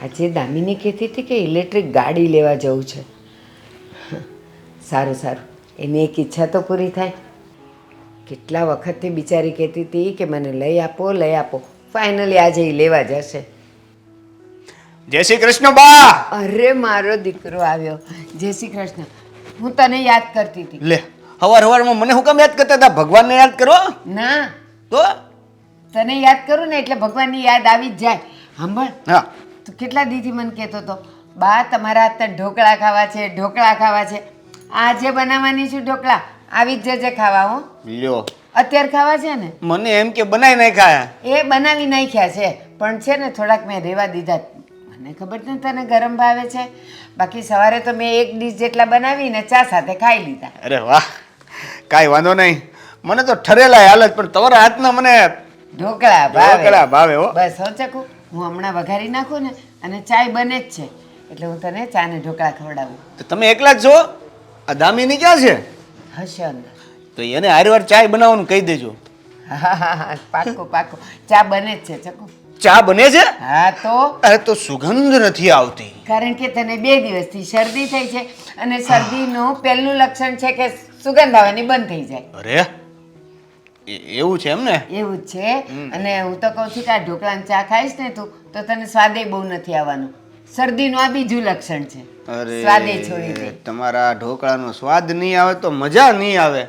આજે દામિની કહેતી હતી કે ઇલેક્ટ્રિક ગાડી લેવા જવું છે. સારું સારું, એની એક ઈચ્છા તો પૂરી થાય. કેટલા વખતથી બિચારી કહેતી હતી કે મને લઈ આપો. ફાઇનલી આજે એ લેવા જશે. જય શ્રી કૃષ્ણ બા. અરે મારો દીકરો આવ્યો. જય શ્રી કૃષ્ણ. હું તને યાદ કરતી હતી. લે, હવારમાં મને હું કામ યાદ કરતા હતા? ભગવાનને યાદ કરો. ના, તો તને યાદ કરું ને એટલે ભગવાનની યાદ આવી જ જાય. સાંભળ, હા, તો કેટલા દીથી મને કહેતો હતો, બા તમારા હાથના ઢોકળા ખાવા છે. આજે બનાવવાની છું ઢોકળા, આવી જ જજે ખાવા. હો, લ્યો. અત્યારે ખાવા છે ને? મને એમ કે બનાવી નાખ્યા. એ બનાવી નાખ્યા છે, પણ છે ને થોડાક મેં રેવા દીધા. મને ખબર ને તને ગરમ ભાવે છે. બાકી સવારે તો મેં એક ડીશ જેટલા બનાવીને ચા સાથે ખાઈ લીધા. અરે વાહ, કાંઈ વાંધો નહીં. મને તો ઠરેલા હાલત, પણ તમારા હાથના મને ઢોકળા ઢોકળા ભાવે હો. બસ હો ચકુ, હું હમણાં વઘારી નાખું ને અને ચાય બને જ છે એટલે હું તને ચા ને ઢોકળા ખવડાવું. તો તમે એકલા જ છો? આ દામિની ક્યાં છે? હશે અંદર. તો એને હારવાર ચાય બનાવવાનું કહી દેજો. હા, પાક્કું. ચા બને જ છે ચકુ. ચા બને છે? હા તો. અરે તો સુગંધ નથી આવતી. કારણ કે તને 2 દિવસથી શરદી થઈ છે અને શરદીનું પહેલું લક્ષણ છે કે સુગંધ આવવાની બંધ થઈ જાય. અરે એવું છે એમ ને? એવું જ છે. અને હું તો કહું છું કે આ ઢોકળાની ચા ખાઈશ ને તું તો તને સ્વાદે બહુ નથી આવવાનું. શરદીનું આ બીજું લક્ષણ છે. સ્વાદે છોડી દે. તમારા ઢોકળાનો સ્વાદ નહીં આવે તો મજા નહીં આવે.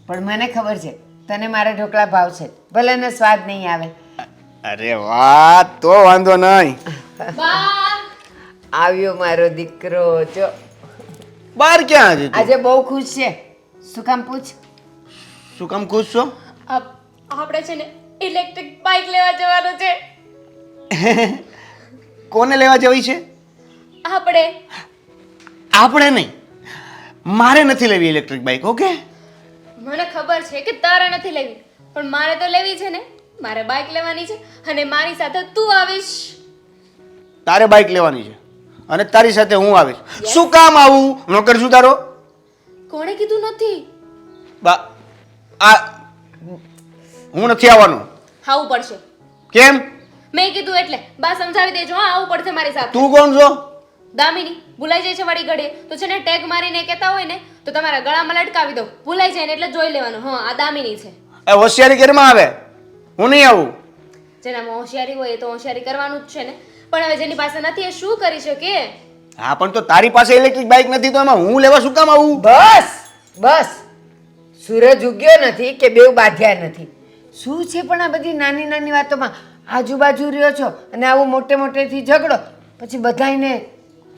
પણ મને ખબર છે તને મારા ઢોકળા ભાવશે, ભલે ને સ્વાદ નહીં આવે. અરે વાહ, તો વાંધો નહીં. આવ્યો મારો દીકરો. જો બહાર ક્યાં છે તું? આજે બહુ ખુશ છે. શું કામ પૂછ? શું કામ ખુશ છો? આપણે છે ને ઇલેક્ટ્રિક બાઇક લેવા જવાનું છે. કોને લેવા જવી છે? આપણે નહીં, મારે નથી લેવી ઇલેક્ટ્રિક બાઇક. ઓકે, મને ખબર છે કે તારે નથી લેવી, પણ મારે તો લેવી છે ને. મારે બાઇક લેવાની છે અને મારી સાથે તું આવીશ. તારે બાઇક લેવાની છે અને તારી સાથે હું આવીશ. શું કામ આવું? નોકર છું તારો? કોણે કીધું નથી? બા, આ હું નથી આવવાનું. આવું પડશે. કેમ? મેં કીધું એટલે બા સમજાવી દેજો. હા, આવું પડશે મારી સાથે. તું કોણ છો? દામિની. ભૂલાઈ જાય છે વાળી ઘડીએ તો છે ને ટેગ મારીને કહેતા હોય ને તો તમારા ગળામાં લટકાવી દો. ભૂલાઈ જાય ને એટલે જોઈ લેવાનું. હા, આ દામિની છે. એ હોશિયારી કેરમાં આવે? હું નહીં આવું. જેનામાં હોશિયારી હોય એ તો હોશિયારી કરવાનું જ છે ને. પણ હવે જેની પાસે નથી એ શું કરી શકે? હા, પણ તો તારી પાસે ઇલેક્ટ્રિક બાઇક નથી તો એમાં હું લેવા શું કામ આવું? બસ. સૂરજ ઉગ્યો નથી કે બેવ બાંધ્યા નથી. શું છે પણ આ બધી નાની નાની વાતોમાં આજુબાજુ રહ્યો છો અને આવું મોટેથી ઝઘડો, પછી બધાયને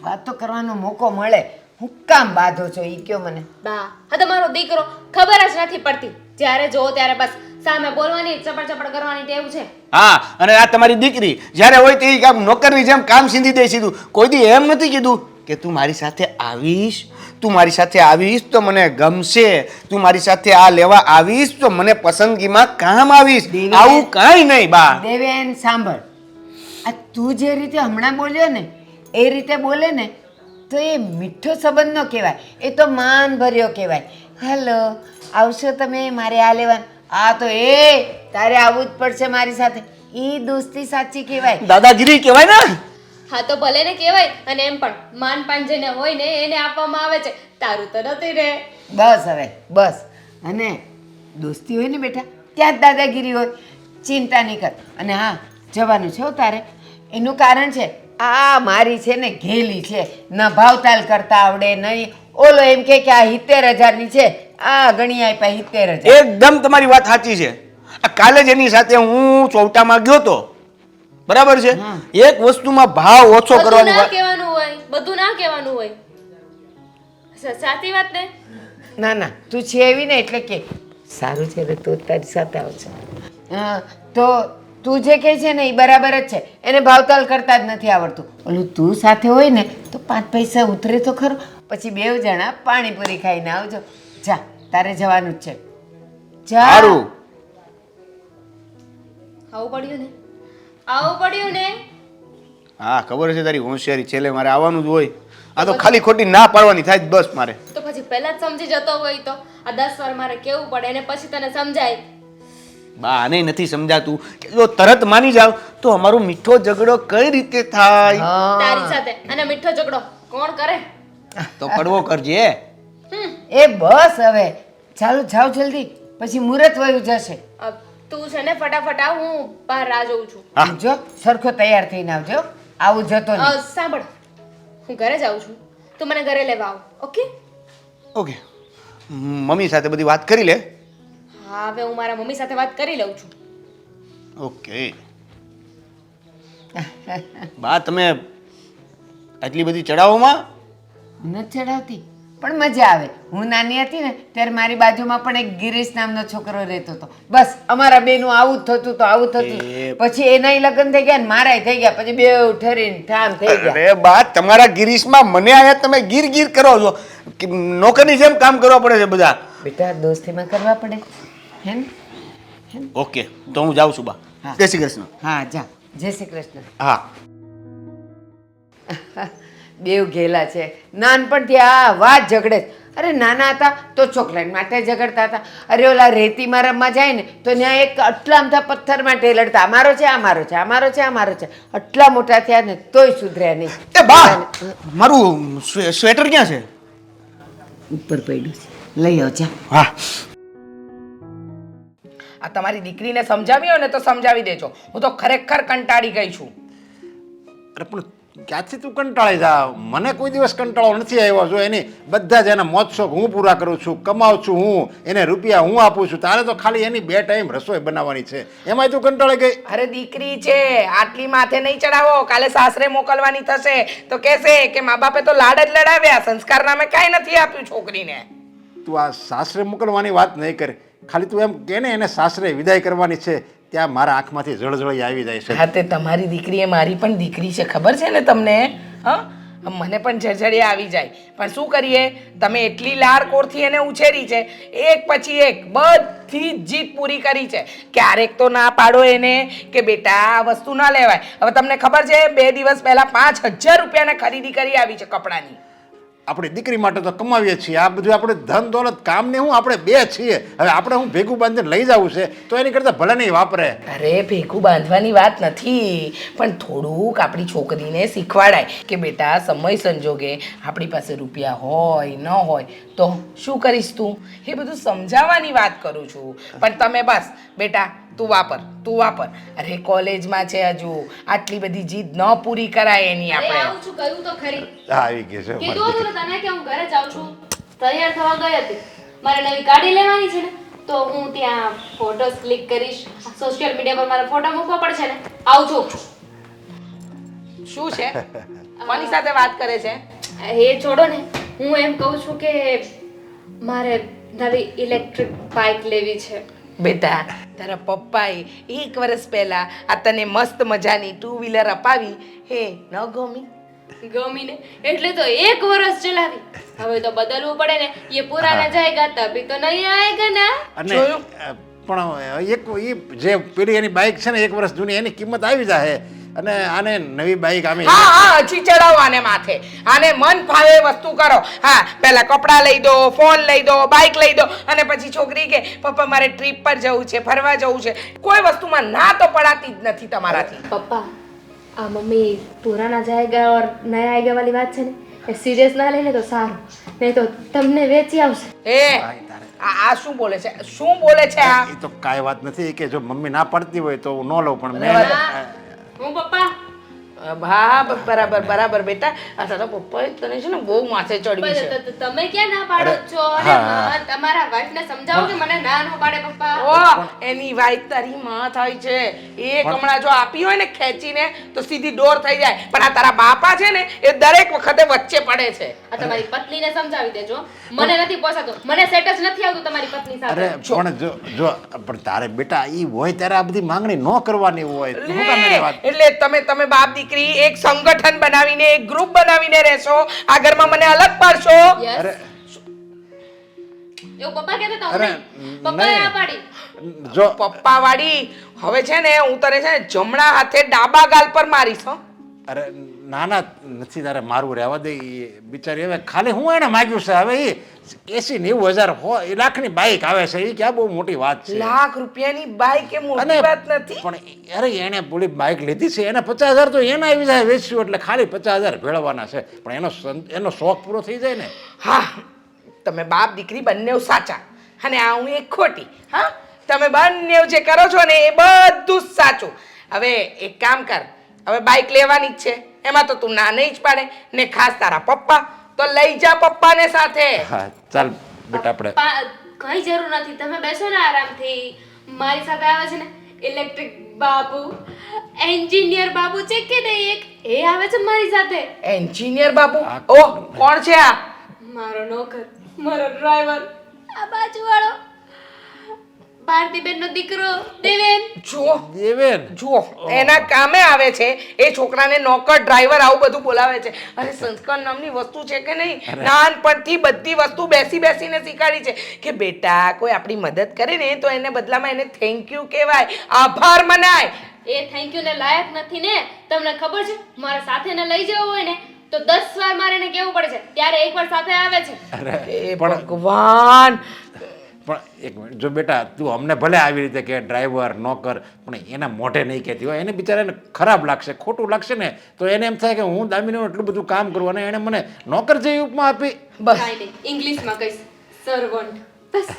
વાતો કરવાનો મોકો મળે. હું કામ બાંધો છો ઈ કયો મને? બા, હા તમારો દીકરો ખબર જ નથી પડતી. જ્યારે જો ત્યારે બસ સામે બોલવાની ચપડ કરવાની ટેવ છે. હા, અને આ તમારી દીકરી જ્યારે હોય તે કામ નોકરની જેમ કામ સીધી દે સીધું. કોઈ દી એમ નથી કીધું કે તું મારી સાથે આવીશ તો મને ગમશે, તું મારી સાથે આ લેવા આવીશ તો મને પસંદગીમાં કામ આવીશ. આવું કાંઈ નહીં બા. દેવેન સાંભળ, આ તું જે રીતે હમણાં બોલ્યો ને એ રીતે બોલે ને તો એ મીઠો સંબંધ ન કહેવાય, એ તો માન ભર્યો કહેવાય. હેલો, આવશો તમે મારે આ લેવાનું? આ તો તારે આવવું જ પડશે મારી સાથે. એ દોસ્તી સાચી કહેવાય. દાદાગીરી કહેવાય ને. હા તો ભલે ને કહેવાય. અને એમ પણ માનપાન જેને હોય ને એને આપવામાં આવે છે. તારું તો નથી રે. બસ હવે બસ. અને દોસ્તી હોય ને બેટા ત્યાં જ દાદાગીરી હોય. ચિંતા નહીં કર. અને હા, જવાનું છે હો તારે. એનું કારણ છે આ મારી છે ને ઘેલી છે, ન ભાવતાલ કરતા આવડે નહીં. ઓલો એમ કે આ 70,000ની છે, આ ગણી આપ્યા 70,000. એકદમ તમારી વાત સાચી છે. આ કાલે જ એની સાથે હું ચોવટામાં ગયો તો, બરાબર છે. એક વસ્તુમાં ભાવ ઓછો કરવાની વાત. બધું ના કહેવાનું હોય. સાચી વાત ને? ના તું છે એવી ને એટલે કે સારું છે રે, તું તારી સાથે આવશે. તો તું જે કહે છે ને એ બરાબર જ છે. એને ભાવતાલ કરતા જ નથી આવડતું. ઓલું તું સાથે હોય ને તો 5 પૈસા ઉતરે તો ખરો. પછી 2 જણા પાણીપુરી ખાઈને આવજો. જા, તારે જવાનું જ છે. સારું. આવું પડ્યું ને. હા, ખબર છે તારી હોશિયારી. છેલ્લે મારે આવવાનું જ હોય. આ તો ખાલી ખોટી ના પાડવાની થાય બસ મારે. તો પછી પહેલા જ સમજી જતો હોય તો આ 10 વાર મારે કેવું પડે અને પછી તને સમજાય. બા, આને નથી સમજાતું કે જો તરત માની જાવ તો અમારો મીઠો ઝઘડો કઈ રીતે થાય? હા. તારી સાથે અને મીઠો ઝઘડો કોણ કરે? તો કડવો કરજે. એ બસ હવે ચાલો જાઓ જલ્દી, પછી મુહૂર્ત વયું જશે. તું છે ને ફટાફટ આવ, હું બહાર રાહ જોઉં છું. હા. જો સરખો તૈયાર થઈને આવજો, આવું જતો નહીં. સાંભળ, હું ઘરે જાઉં છું, તું મને ઘરે લેવા આવ. ઓકે? ઓકે, મમ્મી સાથે બધી વાત કરી લે. હા, હવે હું મારા મમ્મી સાથે વાત કરી લઉં છું. ઓકે. બા, તમે આટલી બધી ચડાવોમાં નથી ચડાવતી, પણ મજા આવે. હું નાની હતી ને ત્યારે મારી બાજુમાં પણ એક ગિરીશ નામનો છોકરો રહેતો હતો. બસ અમારા બેનું આવું જ થતું તો આવું થતું. પછી એનાય લગ્ન થઈ ગયા ને મારાય થઈ ગયા, પછી બે ઠરીને ઠામ થઈ ગયા. અરે બા, તમારા ગિરીશમાં મને આયા તમે ગીર ગીર કરો છો. કે નોકરની જેમ કામ કરવા પડે છે બધા. બેટા દોસ્તીમાં કરવા પડે, હે ને? ઓકે, તો હું જાઉં છું બા. હા. જય શ્રી કૃષ્ણ. હા જા, જય શ્રી કૃષ્ણ. હા. બેવ ઘેલા છે, નાનપણથી આ વાત ઝઘડે જ. અરે નાના હતા તો ચોકલેટ માટે ઝઘડતા હતા. અરે ઓલા રેતીમાં રમવા જાય ને તો ત્યાં એક આટલા અમથા પથ્થરમાં ઢેલડતા, અમારો છે, અમારો છે, અમારો છે, અમારો છે. આટલા મોટા થયા ને તોય સુધર્યા નહીં. એ બા, મારું સ્વેટર ક્યાં છે? ઉપર પડ્યું છે, લઈ આવ જા. હા. આ તમારી દીકરીને સમજાવી હોય ને તો સમજાવી દેજો. હું તો ખરેખર કંટાળી ગઈ છું. અરે પણ ક્યાંથી તું કંટાળી જા? મને કોઈ દિવસ કંટાળો નથી આવ્યો. જો એની બધા જ એના મોજ શોખ હું પૂરા કરું છું, કમાઉં છું હું, એને રૂપિયા હું આપું છું. તારે તો ખાલી એની 2 ટાઈમ રસોઈ બનાવવાની છે, એમાંય તું કંટાળી ગઈ. અરે દીકરી છે, આટલી માથે નહીં ચડાવો. કાલે સાસરે મોકલવાની થશે તો કહેશે કે મા બાપે તો લાડ જ લડાવ્યા, સંસ્કાર નામે કાંઈ નથી આપ્યું છોકરીને. તું આ સાસરે મોકલવાની વાત નહીં કરે. ખાલી તું એમ કે ને એને સાસરે વિદાય કરવાની છે, ત્યાં મારા આંખમાંથી જળજળી આવી જાય છે. હા, તે તમારી દીકરી એ મારી પણ દીકરી છે, ખબર છે ને તમને? હા, મને પણ જળજળિયા આવી જાય. પણ શું કરીએ, તમે એટલી લાડકોરથી એને ઉછેરી છે, એક પછી એક બધી જ જીત પૂરી કરી છે. ક્યારેક તો ના પાડો એને કે બેટા આ વસ્તુ ના લેવાય. હવે તમને ખબર છે 2 દિવસ પહેલા 5000 રૂપિયાની ખરીદી કરી આવી છે કપડાની. આપણી દીકરી માટે તો કમાવીએ છીએ. આ બધું આપણે ધન દોલત કામને હું આપણે 2 છીએ. હવે આપણે હું ભેગું બાંધીને લઈ જવું છે તો એની કરતાં ભલે નહીં વાપરે. અરે ભેગું બાંધવાની વાત નથી, પણ થોડુંક આપણી છોકરીને શીખવાડાય કે બેટા સમય સંજોગે આપણી પાસે રૂપિયા હોય ન હોય તો શું કરીશ તું, એ બધું સમજાવવાની વાત કરું છું. પણ તમે બસ બેટા તું વાપર, તું વાપર. અરે કોલેજમાં છે હજુ, આટલી બધી જીદ ન પૂરી કરાય એની અરે આપણે. આવું છું, કહ્યું તો ખરી. હા, આવી ગઈ છે કીધું હતું ને તને કે હું ઘરે જાઉં છું. તૈયાર થવા ગઈ હતી, મારે નવી ગાડી લેવાની છે ને, તો હું ત્યાં ફોટોસ ક્લિક કરીશ. સોશિયલ મીડિયા પર મારા ફોટા મૂકવા પડશે ને, આવું છું. શું છે, કોની સાથે વાત કરે છે? એ છોડો ને, હું એમ કહું છું કે મારે નવી ઇલેક્ટ્રિક બાઇક લેવી છે. બેટા તારા પપ્પાએ 1 વર્ષ પહેલા આ તને મસ્ત મજાની 2 વ્હીલર અપાવી, હે ન ગમી? ગમીને એટલે તો 1 વર્ષ ચલાવી, હવે તો બદલવું પડે ને. ये पुराना जाएगा तभी तो नहीं आएगा ना. અને પણ એક ઈ જે પેલી એની બાઇક છે ને 1 વર્ષ જૂની, એની કિંમત આવી જાય. અને આને નવી બાઇક આમે હા હા, હજી ચડાવો આને માથે. આને મન ફાવે વસ્તુ કરો. હા, પહેલા કપડાં લઈ દો, ફોન લઈ દો, બાઇક લઈ દો, અને પછી છોકરી કે પપ્પા મારે ટ્રીપ પર જવું છે, ફરવા જવું છે. કોઈ વસ્તુમાં ના તો પડાતી જ નથી તમારાથી. पप्पा આ મમ્મી પુરાના જાયગા ઓર નયા આएगा વાલી વાત છે ને, એ સિરિયસ ના લઈને તો સારું, નહીં તો તમને વેચી આવશે. આ શું બોલે છે, શું બોલે છે આ? એ તો કાંઈ વાત નથી કે જો મમ્મી ના પડતી હોય તો હું ન લઉં, પણ મેં હું પપ્પા હા બરાબર બરાબર બેટા. આ તારા પપ્પાએ તને છે ને બહુ માથે ચડવી છે. તમે ક્યાં ના પાડો છો? અરે તમારા વાઈફ ને સમજાવો કે મને ના ન પાડે પપ્પા. ઓ એની વાઈફ તારી માં થાય છે. એક હમણાં જો આપી હોય ને ખેંચીને તો સીધી ડોર થઈ જાય, પણ આ તારા બાપા છે ને એ દરેક વખતે વચ્ચે પડે છે. આ તમારી પત્નીને સમજાવી દેજો, મને નથી પોસાતું, મને સેટ જ નથી આવતું તમારી પત્ની સાથે. અરે પણ જો પણ તારે બેટા ઈ હોય ત્યારે આ બધી માંગણી ન કરવાની હોય. શું કામ એને વાત? એટલે તમે બાપ દીકરી એક સંગઠન બનાવીને એક ગ્રુપ બનાવીને રહેશો, આ ઘરમાં મને અલગ પાડશો. યસ, એવું પપ્પા કહેતા હતા. અરે, પપ્પાએ આ પાડી. જો પપ્પા વાળી હવે છે ને હું તને છે ને જમણા હાથે ડાબા ગાલ પર મારીશ હો. અરે ના ના નથી તારે મારવું રહેવા દે ઈ બિચારી હવે ખાલી હું એને માગ્યું છે હવે એ 80-90 હજાર લાખની બાઈક આવે છે એ ક્યાં બહુ મોટી વાત છે લાખ રૂપિયાની બાઈક એ મોટી વાત નથી. પણ અરે એને બોલી બાઈક લીધી છે એને 50,000 તો એના આવી જાય વેચ્યું એટલે ખાલી 50,000 ભેળવવાના છે પણ એનો શોખ પૂરો થઈ જાય ને. હા, તમે બાપ દીકરી બંને સાચા અને આ હું એક ખોટી. હા, તમે બંને જે કરો છો ને એ બધું જ સાચું. હવે એક કામ કર, હવે બાઈક લેવાની જ છે એમાં તો તું ના નહીં જ પાડે ને ખાસ તારા પપ્પા તો લઈ જા પપ્પાને સાથે. હા ચાલ બેટા આપણે કઈ જરૂર નથી, તમે બેસો ને આરામથી. મારી સાથે આવે છે ને ઇલેક્ટ્રિક બાબુ, એન્જિનિયર બાબુ છે કે નહીં એક, એ આવે છે મારી સાથે. એન્જિનિયર બાબુ? ઓહ, કોણ છે આ? મારો નોકર, મારો ડ્રાઈવર, આ બાજુવાળો ભારતીબેનનો દીકરો દેવેન. જુઓ એના કામે આવે છે એ છોકરાને નોકર ડ્રાઈવર આવું બધું બોલાવે છે. અને સંસ્કાર નામની વસ્તુ છે કે નહીં, નાનપણથી બધી વસ્તુ બેસી બેસીને શીખાડી છે કે બેટા કોઈ આપણી મદદ કરે ને તો એને બદલામાં એને થેન્ક યુ કહેવાય, આભાર મનાય. એ થેન્ક યુ ને લાયક નથી ને. તમને ખબર છે મારા સાથે ને લઈ જવો હોય ને તો 10 વાર મારે એને કહેવું પડે છે, ત્યારે એકવાર સાથે આવે છે. એ ભગવાન. પણ એક મિનિટ જો બેટા તું અમને ભલે આવી રીતે કે ડ્રાઈવર નોકર પણ એના મોઢે નહીં કહેતી હોય એને બિચારાને ખરાબ લાગશે, ખોટું લાગશે ને તો એને એમ થાય કે હું દામિનીનું એટલું બધું કામ કરું અને એણે મને નોકર જેવી ઉપમા આપી. બસ કાંઈ નહીં, ઇંગ્લિશમાં કહીશ સર્વન્ટ. બસ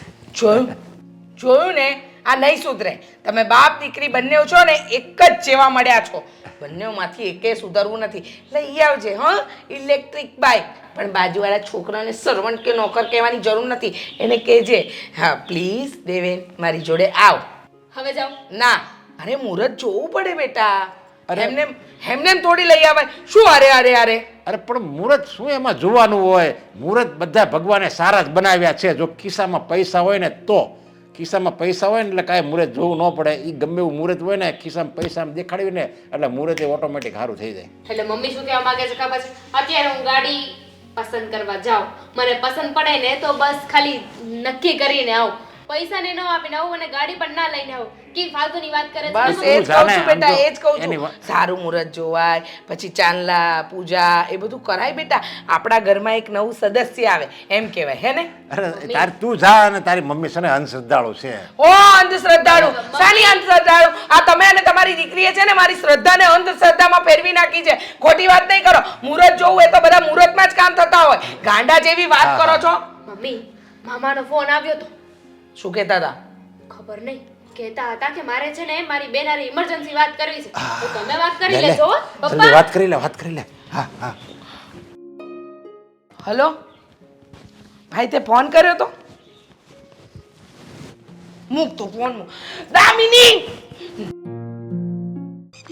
જોયું ને, આ નહીં સુધરે. તમે બાપ દીકરી બંને છો ને એક જ જેવા મળ્યા છો, બંનેમાંથી એકે સુધરવું નથી. લઈ આવજે હા ઇલેક્ટ્રિક બાઈક, પણ બાજુવાળા છોકરાને સર્વન્ટ કે નોકર કહેવાની જરૂર નથી. એને કહેજે હા પ્લીઝ દેવેન મારી જોડે આવ. હવે જાઓ. ના, અરે મુહૂર્ત જોવું પડે બેટા. એમને થોડી લઈ આવે શું? અરે અરે પણ મુહૂર્ત શું એમાં જોવાનું હોય? મુહૂર્ત બધા ભગવાને સારા જ બનાવ્યા છે. જો ખિસ્સામાં પૈસા હોય ને તો ખિસ્સામાં પૈસા હોય ને એટલે કાંઈ મુહૂર્ત જોવું ન પડે. એ ગમે એવું મુહૂર્ત હોય ને ખિસ્સામાં પૈસા દેખાડ્યું ને એટલે મુહૂર્ત એ ઓટોમેટિક સારું થઈ જાય. એટલે મમ્મી શું કહેવા માંગે છે ખબર છે? અત્યારે હું ગાડી પસંદ કરવા જાઉં, મને પસંદ પડે ને તો બસ ખાલી નક્કી કરીને આવું, પૈસાને ન આપીને આવું અને ગાડી પણ ના લઈને આવું. કે ફાલતુની વાત કરે છે. બસ એ જ કહું છું બેટા, એ જ કહું છું. સારું મુહૂર્ત જોવાય, પછી ચાંદલા પૂજા એ બધું કરાય બેટા. આપણા ઘરમાં એક નવું સદસ્ય આવે એમ કહેવાય હે ને. અરે તું જા અને તારી મમ્મી છે ને અંધશ્રદ્ધાળુ છે. ઓ અંધશ્રદ્ધાળુ? સાની અંધશ્રદ્ધાળુ? આ તમે અને તમારી દીકરીએ છે ને મારી શ્રદ્ધાને અંધશ્રદ્ધામાં ફેરવી નાખી છે. ખોટી વાત નહીં કરો. મુહૂર્ત જોવું એ તો બધા મુહૂર્તમાં જ કામ થતા હોય. ગાંડા જેવી વાત કરો છો. મમ્મી, મામાનો ફોન આવ્યો તો. શું કહેતા હતા? ખબર નહીં, કહેતા હતા કે મારે છે ને મારી બેન હારે ઇમરજન્સી વાત કરવી છે. તો તમે વાત કરી લેજો પપ્પા. વાત કરી લે. હા. હલો ભાઈ, તે ફોન કર્યો તો? મૂક તું ફોન મૂક. દામિની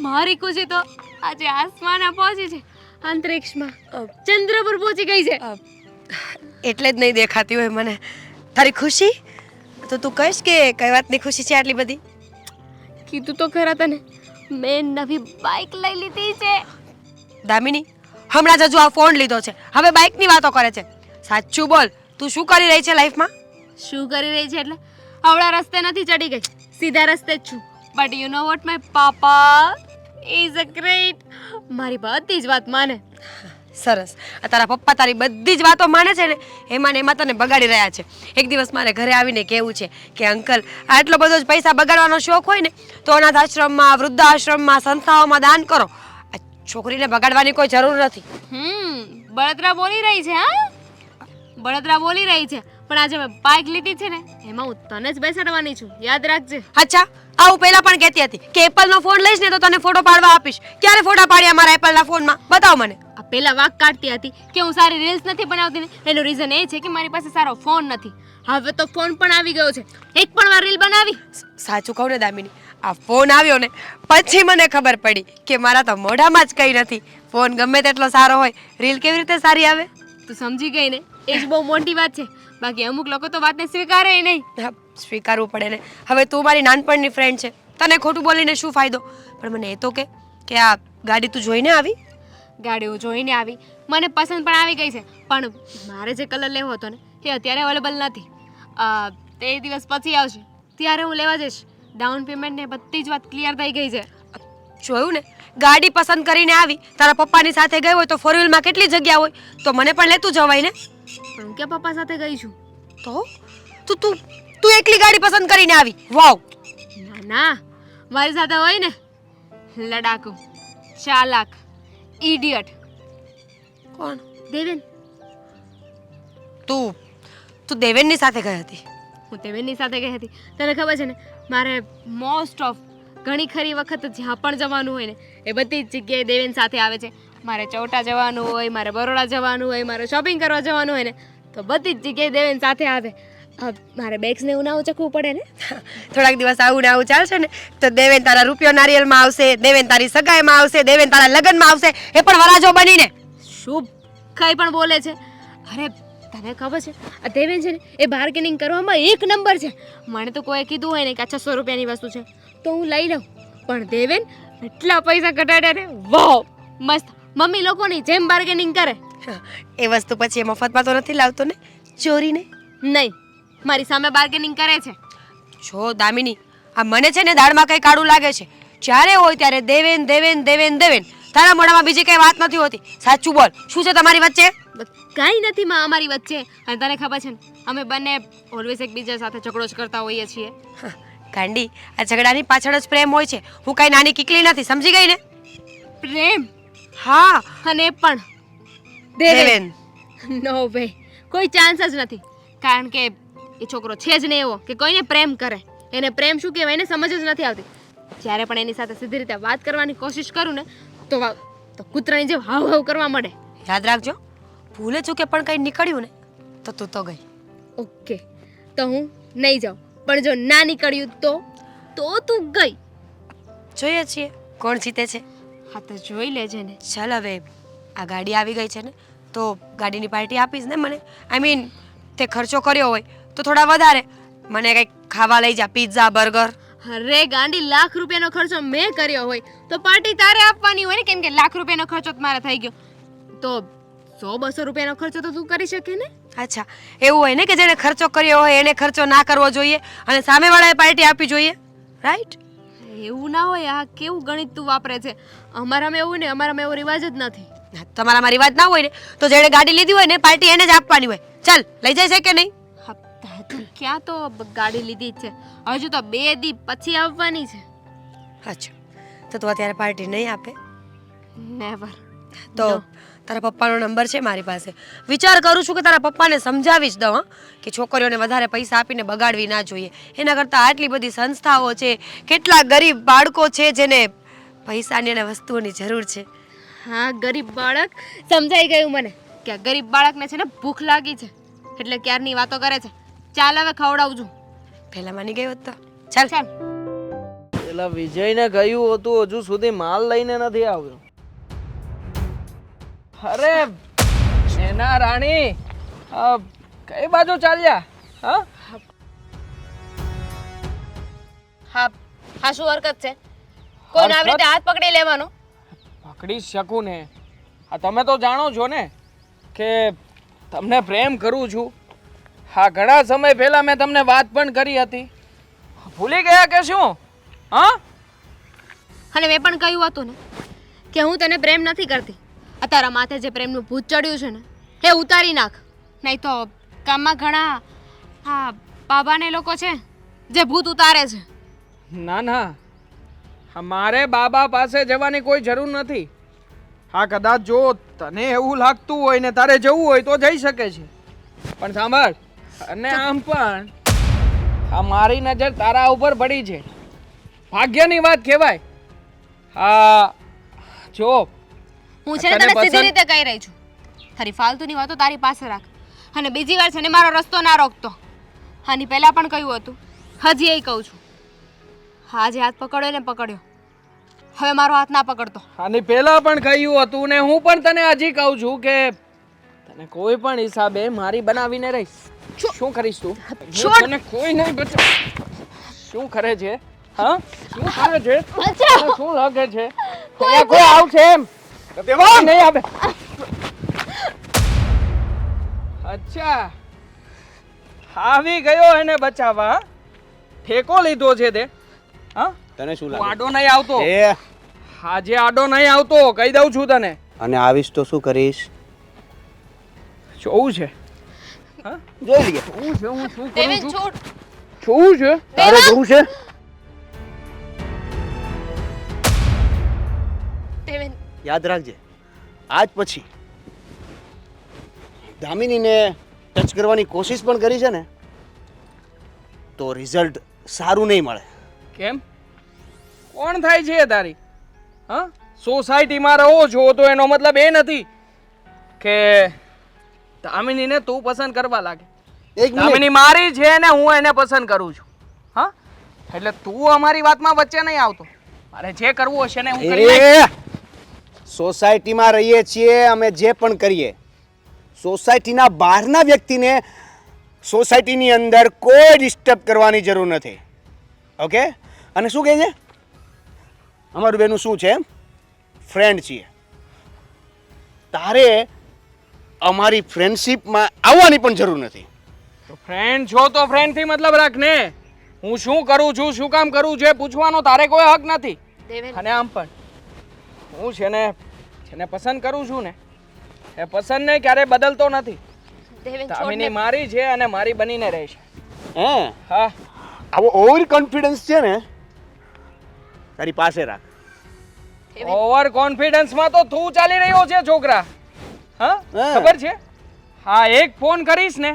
મારી ખુશી તો આજે આસમાને પહોંચી છે, અંતરિક્ષમાં ચંદ્ર પર પહોંચી ગઈ છે. એટલે જ નહીં દેખાતી હોય મને તારી ખુશી. તો તું કહીશ કે કઈ વાતની ખુશી છે આટલી બધી? કીધું તો ખરા તને, મેં નવી બાઇક લઈ લીધી છે. દામિની, હમણાં જ હજુ આ ફોન લીધો છે, હવે બાઇકની વાતો કરે છે. સાચું બોલ, તું શું કરી રહી છે લાઈફમાં? શું કરી રહી છે એટલે આવડા રસ્તે નથી ચડી ગઈ, સીધા રસ્તે જ છું. But you know what, my papa is a great. મારી બધી જ વાત માને. સરસ. આ તારા પપ્પા તારી બધી જ વાતો માને છે ને એમાં ને એમાં તને બગાડી રહ્યા છે. એક દિવસ મારે ઘરે આવીને કહેવું છે કે અંકલ આટલો બધો જ પૈસા બગાડવાનો શોખ હોય ને તો અનાથ આશ્રમમાં, વૃદ્ધાશ્રમમાં, સંસ્થાઓમાં દાન કરો. આ છોકરીને બગાડવાની કોઈ જરૂર નથી. બળતરા બોલી રહી છે. હા, બળતરા બોલી રહી છે, પણ આજે મેં બાઇક લીધી છે ને એમાં હું તને જ બેસાડવાની છું, યાદ રાખજે. અચ્છા, આવું પહેલા પણ કહેતી હતી કે એપલનો ફોન લઈશ ને તો તને ફોટો પાડવા આપીશ. ક્યારે ફોટા પાડ્યા મારા એપલના ફોનમાં? બતાવ મને. આ પેલા વાક કાઢતી હતી કે હું સારી રીલ્સ નથી બનાવતી ને એનું રીઝન એ છે કે મારી પાસે સારો ફોન નથી. હવે તો ફોન પણ આવી ગયો છે, એક પણ વાર રીલ બનાવી. સાચું કહું ને દામિની, આ ફોન આવ્યો ને પછી મને ખબર પડી કે મારા તો મોઢામાં જ કંઈ નથી. ફોન ગમે તેટલો સારો હોય, રીલ કેવી રીતે સારી આવે? તું સમજી ગઈ ને, એ જ બહુ મોટી વાત છે. બાકી અમુક લોકો તો વાતને સ્વીકારે નહીં. હા, સ્વીકારવું પડે ને. હવે તું મારી નાનપણની ફ્રેન્ડ છે, તને ખોટું બોલીને શું ફાયદો? પણ મને એ તો કે આ ગાડી તું જોઈને આવી? ગાડી હું જોઈને આવી, મને પસંદ પણ આવી ગઈ છે, પણ મારે જે કલર લેવો હતો ને એ અત્યારે અવેલેબલ નથી. તે દિવસ પછી આવશે ત્યારે હું લેવા જઈશ. ડાઉન પેમેન્ટ ને બધી જ વાત ક્લિયર થઈ ગઈ છે. જોયું ને, ગાડી પસંદ કરીને આવી, તારા પપ્પાની સાથે ગઈ હોય તો ફોર વ્હીલમાં કેટલી જગ્યા હોય, તો મને પણ લેતું જવાય ને. પણ હું ક્યાં પપ્પા સાથે ગઈ છું? તો તું તું તું એકલી ગાડી પસંદ કરીને આવી. વાવ. ના ના, મારી સાથે હોય ને લડાકુ, ચાલાક, ઇડિયટ. કોણ? દેવેન. તું તું દેવેનની સાથે ગઈ હતી? હું દેવેનની સાથે ગઈ હતી. તને ખબર છે ને, મારે મોસ્ટ ઓફ ઘણી ખરી વખત જ્યાં પણ જવાનું હોય ને એ બધી જ જગ્યાએ દેવેન સાથે આવે છે. મારે ચૌટા જવાનું હોય, મારે બરોડા જવાનું હોય, મારે શોપિંગ કરવા જવાનું હોય ને તો બધી જ જગ્યાએ દેવેન સાથે આવે. મારે બેગ્સને એવું ના ઉચકવું પડે ને. થોડાક દિવસ આવું ને આવું ચાલશે ને તો દેવેન તારા રૂપિયો નારિયેલમાં આવશે, દેવેન તારી સગાઈમાં આવશે, દેવેન તારા લગ્નમાં આવશે, એ પણ વરાજો બનીને. શુભ કઈ પણ બોલે છે. અરે તને ખબર છે આ દેવેન છે ને એ બાર્ગેનિંગ કરવામાં એક નંબર છે. મને તો કોઈ કીધું હોય ને કે 600 રૂપિયાની વસ્તુ છે તો હું લઈ લઉં, પણ દેવેન એટલા પૈસા ઘટાડ્યા ને, વાવ મસ્ત. મમ્મી લોકોની જેમ બાર્ગેનિંગ કરે. એ વસ્તુ પછી એ મફતમાં તો નથી લાવતો ને, ચોરીને? નહીં, મારી સામે બાર્ગેનિંગ કરે છે. જો દામિની, આ મને છે ને દાળમાં કંઈ કાળું લાગે છે. જ્યારે હોય ત્યારે દેવેન દેવેન દેવેન દેવેન. તારા મોઢામાં બીજી કઈ વાત નથી હોતી. સાચું બોલ, શું છે તમારી વચ્ચે? કાંઈ નથી માં અમારી વચ્ચે. અને તને ખબર છે ને અમે બંને ઓલવેઝ એકબીજા સાથે ઝઘડો જ કરતા હોઈએ છીએ. ગાંડી, આ ઝઘડાની પાછળ જ પ્રેમ હોય છે. હું કઈ નાની કીકલી નથી, સમજી ગઈ ને? પ્રેમ? હા, અને એ પણ દેવેન. નો વે, કોઈ ચાન્સ જ નથી. કારણ કે એ છોકરો છે જ નહીં એવો કે કોઈને પ્રેમ કરે. એને પ્રેમ શું કહેવાય એને સમજ જ નથી આવતી. જ્યારે પણ એની સાથે સીધી રીતે વાત કરવાની કોશિશ કરું ને તો કૂતરાની જેમ હાવ હાવ કરવા મળે. યાદ રાખજો, ભૂલે ચૂકે પણ કઈ નીકળ્યું ને તો તું તો ગઈ. ઓકે, તો હું નહીં જાઉં, પણ જો ના નીકળ્યું તો તું ગઈ. જોઈએ છીએ કોણ જીતે છે. હા તો જોઈ લેજે ને. ચાલ હવે આ ગાડી આવી ગઈ છે ને તો ગાડીની પાર્ટી આપીશ ને મને. આઈ મીન તે ખર્ચો કર્યો હોય તો થોડા વધારે મને કંઈક ખાવા લઈ જા, પિઝા, બર્ગર. અરે ગાંડી, લાખ રૂપિયાનો ખર્ચો મેં કર્યો હોય તો પાર્ટી તારે આપવાની હોય ને, કેમ કે લાખ રૂપિયાનો ખર્ચો મારે થઈ ગયો તો 100-200 રૂપિયાનો ખર્ચો તો તું કરી શકે ને. અચ્છા, એવું હોય ને કે જેને ખર્ચો કર્યો હોય એને ખર્ચો ના કરવો જોઈએ અને સામેવાળાએ પાર્ટી આપવી જોઈએ, રાઈટ? એવું ના હોય. આ કેવું ગણિત તું વાપરે છે. અમારામાં એવું ને, અમારામાં એવો રિવાજ જ નથી. તમારામાં રિવાજ ના હોય ને તો જેણે ગાડી લીધી હોય ને પાર્ટી એને જ આપવાની હોય. ચાલ, લઈ જાય છે કે નહીં? હા, તું ક્યાં તો ગાડી લીધી જ છે, હજુ તો 2 દી પછી આવવાની છે. અચ્છા, તો તું અત્યારે પાર્ટી નહીં આપે? નેવર. તો તારા પપ્પાનો નંબર છે મારી પાસે. વિચાર કરું છું કે તારા પપ્પાને સમજાવી જ દઉં કે છોકરીઓને વધારે પૈસા આપીને બગાડવી ના જોઈએ. એના કરતાં આટલી બધી સંસ્થાઓ છે, કેટલા ગરીબ બાળકો છે જેને પૈસાની અને વસ્તુઓની જરૂર છે. હા, ગરીબ બાળક સમજાઈ ગયું મને કે આ ગરીબ બાળકને છે ને ભૂખ લાગી છે એટલે ક્યારની વાતો કરે છે. ચાલ હવે ખવડાવું છું. પહેલા માની ગઈ હોત તો ચાલ. ચાલ. પેલા વિજયને ગયું હતું હજુ સુધી માલ લઈને નથી આવ્યો. અરે એના રાણી, કઈ બાજુ ચાલ્યા? હા હા, શું હરકત છે? કોઈને આવી રીતે હાથ પકડી લેવાનો? પકડી શકું ને. આ તમે તો જાણો છો ને કે તમને પ્રેમ કરું છું. હા, ઘણા સમય પહેલા મેં તમને વાત પણ કરી હતી. ભૂલી ગયા કે શું? હા, અને મેં પણ કહ્યું હતું ને કે હું તને પ્રેમ નથી કરતી. આ તારા માથે જે પ્રેમનું ભૂત ચડ્યું છે ને એ ઉતારી નાખ, નહીં તો ગામમાં ઘણા હા બાબાને લોકો છે જે ભૂત ઉતારે છે. ના ના, મારે બાબા પાસે જવાની કોઈ જરૂર નથી. હા, કદાચ જો તને એવું લાગતું હોય ને તારે જવું હોય તો જઈ શકે છે, પણ સાંભળ, અને આમ પણ આ મારી નજર તારા ઉપર પડી છે, ભાગ્યની વાત કહેવાય. હા જો, હું છે ને તને સીધી રીતે કહી રહી છું, તારી ફાલતુની વાતો તારી પાસે રાખ. અને બીજી વાર છે ને મારો રસ્તો ના રોકતો. આની પહેલા પણ કહ્યું હતું, હજી એ કહું છું. હા, જે હાથ પકડ્યો ને પકડ્યો, હવે મારો હાથ ના પકડતો. આની પહેલા પણ કહ્યું હતું ને હું પણ તને હજી કહું છું કે તને કોઈ પણ હિસાબે મારી બનાવીને રહીશ. શું કરીશ તું? તને કોઈ નહીં બચે. શું કરે છે? હા, શું કરે છે? તને શું લાગે છે? અહીંયા કોઈ આવશે એમ નહીં આવે. અચ્છા, આવી ગયો એને બચાવવા. ઠેકો લીધો છે તે. હા, તને શું વાડો નહીં આવતો. આજે આડો નહીં આવતો, કહી દઉં છું તને. અને આવીશ તો શું કરીશ? જોવું છે. હા, જોઈ લઈએ. જોવું છે. હું શું કરું દેવેન છું? છોડ. જોવું છે. તારે જોવું છે? દેવેન યાદ રાખજે, આજ પછી દામિનીને ટચ કરવાની કોશિશ પણ કરી છે ને તો રિઝલ્ટ સારું નહીં મળે. કેમ? કોણ થાય છે એ તારી? હા, સોસાયટીમાં રહો છો તો એનો મતલબ એ નથી કે દામિનીને તું પસંદ કરવા લાગે. એક મિનિટ. દામિની મારી છે ને હું એને પસંદ કરું છું. હા, એટલે તું અમારી વાતમાં વચ્ચે નહીં આવતો. મારે જે કરવું હશે ને હું કરી લઈશ. સોસાયટીમાં રહીએ છીએ અમે, જે પણ કરીએ સોસાયટીના બહારના વ્યક્તિને સોસાયટીની અંદર કોઈ ડિસ્ટર્બ કરવાની જરૂર નથી. ઓકે? અને શું કહે છે? અમારું બેનું શું છે? ફ્રેન્ડ છીએ. તારે અમારી ફ્રેન્ડશીપમાં આવવાની પણ જરૂર નથી. ફ્રેન્ડ છો તો ફ્રેન્ડ થી મતલબ રાખ ને. હું શું કરું છું, શું કામ કરું છું એ પૂછવાનો તારે કોઈ હક નથી. દેવેન અને આમ પણ હું જેને પસંદ કરું છું ને એ પસંદને ક્યારે બદલતો નથી. દેવેન છોડ દામિની ને. મારી છે અને મારી બનીને રહેશે. હે? હા, આવો ઓવર કોન્ફિડન્સ છે ને તારી પાસે રાખ. ઓવર કોન્ફિડન્સમાં તો તું ચાલી રહ્યો છે છોકરા. હા, હા. ખબર છે? હા, એક ફોન કરીશ ને